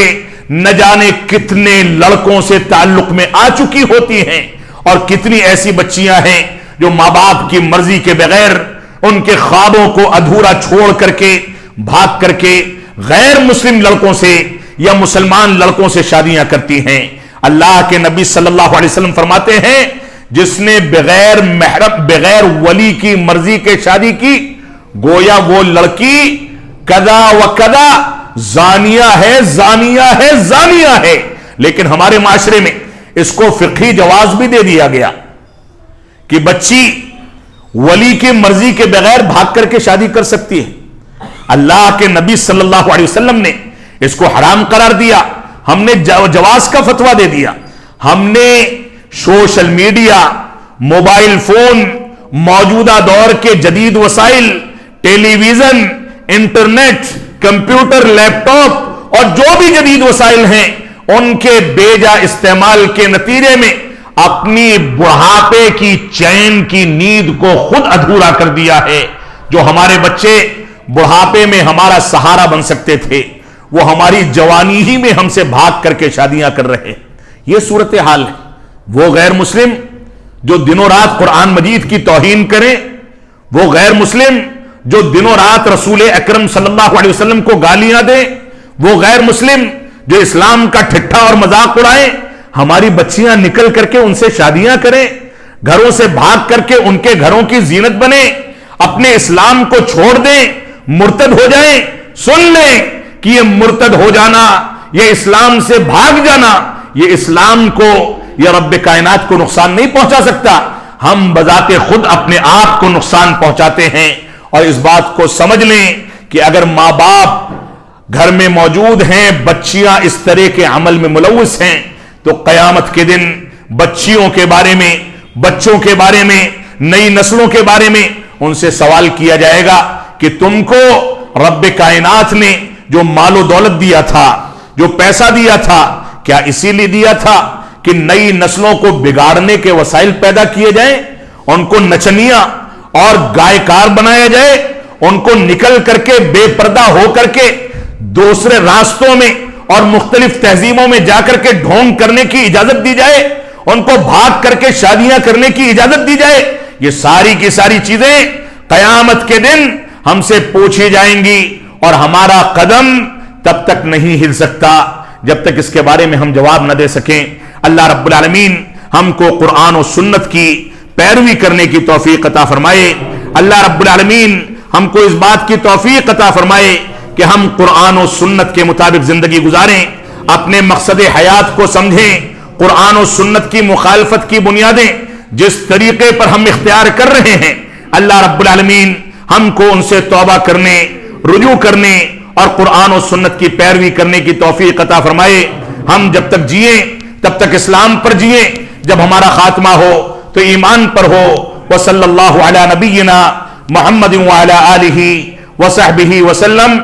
نہ جانے کتنے لڑکوں سے تعلق میں آ چکی ہوتی ہیں, اور کتنی ایسی بچیاں ہیں جو ماں باپ کی مرضی کے بغیر ان کے خوابوں کو ادھورا چھوڑ کر کے بھاگ کر کے غیر مسلم لڑکوں سے یا مسلمان لڑکوں سے شادیاں کرتی ہیں. اللہ کے نبی صلی اللہ علیہ وسلم فرماتے ہیں, جس نے بغیر محرم, بغیر ولی کی مرضی کے شادی کی, گویا وہ لڑکی کدا و کدا زانیہ ہے, زانیہ ہے, زانیہ ہے. لیکن ہمارے معاشرے میں اس کو فقہی جواز بھی دے دیا گیا کہ بچی ولی کی مرضی کے بغیر بھاگ کر کے شادی کر سکتی ہے. اللہ کے نبی صلی اللہ علیہ وسلم نے اس کو حرام قرار دیا, ہم نے جواز کا فتویٰ دے دیا. ہم نے سوشل میڈیا, موبائل فون, موجودہ دور کے جدید وسائل, ٹیلی ویژن, انٹرنیٹ, کمپیوٹر, لیپ ٹاپ اور جو بھی جدید وسائل ہیں, ان کے بیجا استعمال کے نتیجے میں اپنی بڑھاپے کی چین کی نیند کو خود ادھورا کر دیا ہے. جو ہمارے بچے بڑھاپے میں ہمارا سہارا بن سکتے تھے, وہ ہماری جوانی ہی میں ہم سے بھاگ کر کے شادیاں کر رہے ہیں. یہ صورتحال ہے. وہ غیر مسلم جو دنوں رات قرآن مجید کی توہین کریں, وہ غیر مسلم جو دنوں رات رسول اکرم صلی اللہ علیہ وسلم کو گالیاں دیں, وہ غیر مسلم جو اسلام کا ٹھٹھا اور مذاق اڑائیں, ہماری بچیاں نکل کر کے ان سے شادیاں کریں, گھروں سے بھاگ کر کے ان کے گھروں کی زینت بنے, اپنے اسلام کو چھوڑ دیں, مرتد ہو جائیں. سن لیں کہ یہ مرتد ہو جانا, یہ اسلام سے بھاگ جانا، یہ اسلام کو، یہ رب کائنات کو نقصان نہیں پہنچا سکتا، ہم بذات خود اپنے آپ کو نقصان پہنچاتے ہیں۔ اور اس بات کو سمجھ لیں کہ اگر ماں باپ گھر میں موجود ہیں، بچیاں اس طرح کے عمل میں ملوث ہیں، تو قیامت کے دن بچیوں کے بارے میں، بچوں کے بارے میں، نئی نسلوں کے بارے میں ان سے سوال کیا جائے گا کہ تم کو رب کائنات نے جو مال و دولت دیا تھا، جو پیسہ دیا تھا، کیا اسی لیے دیا تھا کہ نئی نسلوں کو بگاڑنے کے وسائل پیدا کیے جائیں، ان کو نچنیاں اور گائےکار بنایا جائے، ان کو نکل کر کے بے پردہ ہو کر کے دوسرے راستوں میں اور مختلف تہذیبوں میں جا کر کے ڈھونگ کرنے کی اجازت دی جائے، ان کو بھاگ کر کے شادیاں کرنے کی اجازت دی جائے؟ یہ ساری کی ساری چیزیں قیامت کے دن ہم سے پوچھی جائیں گی، اور ہمارا قدم تب تک نہیں ہل سکتا جب تک اس کے بارے میں ہم جواب نہ دے سکیں۔ اللہ رب العالمین ہم کو قرآن و سنت کی پیروی کرنے کی توفیق عطا فرمائے۔ اللہ رب العالمین ہم کو اس بات کی توفیق عطا فرمائے کہ ہم قرآن و سنت کے مطابق زندگی گزاریں، اپنے مقصد حیات کو سمجھیں، قرآن و سنت کی مخالفت کی بنیادیں جس طریقے پر ہم اختیار کر رہے ہیں، اللہ رب العالمین ہم کو ان سے توبہ کرنے، رجوع کرنے اور قرآن و سنت کی پیروی کرنے کی توفیق عطا فرمائے۔ ہم جب تک جئیں تب تک اسلام پر جئیں، جب ہمارا خاتمہ ہو تو ایمان پر ہو۔ وصلی اللہ علی نبینا محمد وعلی آلہ وصحبہ وسلم۔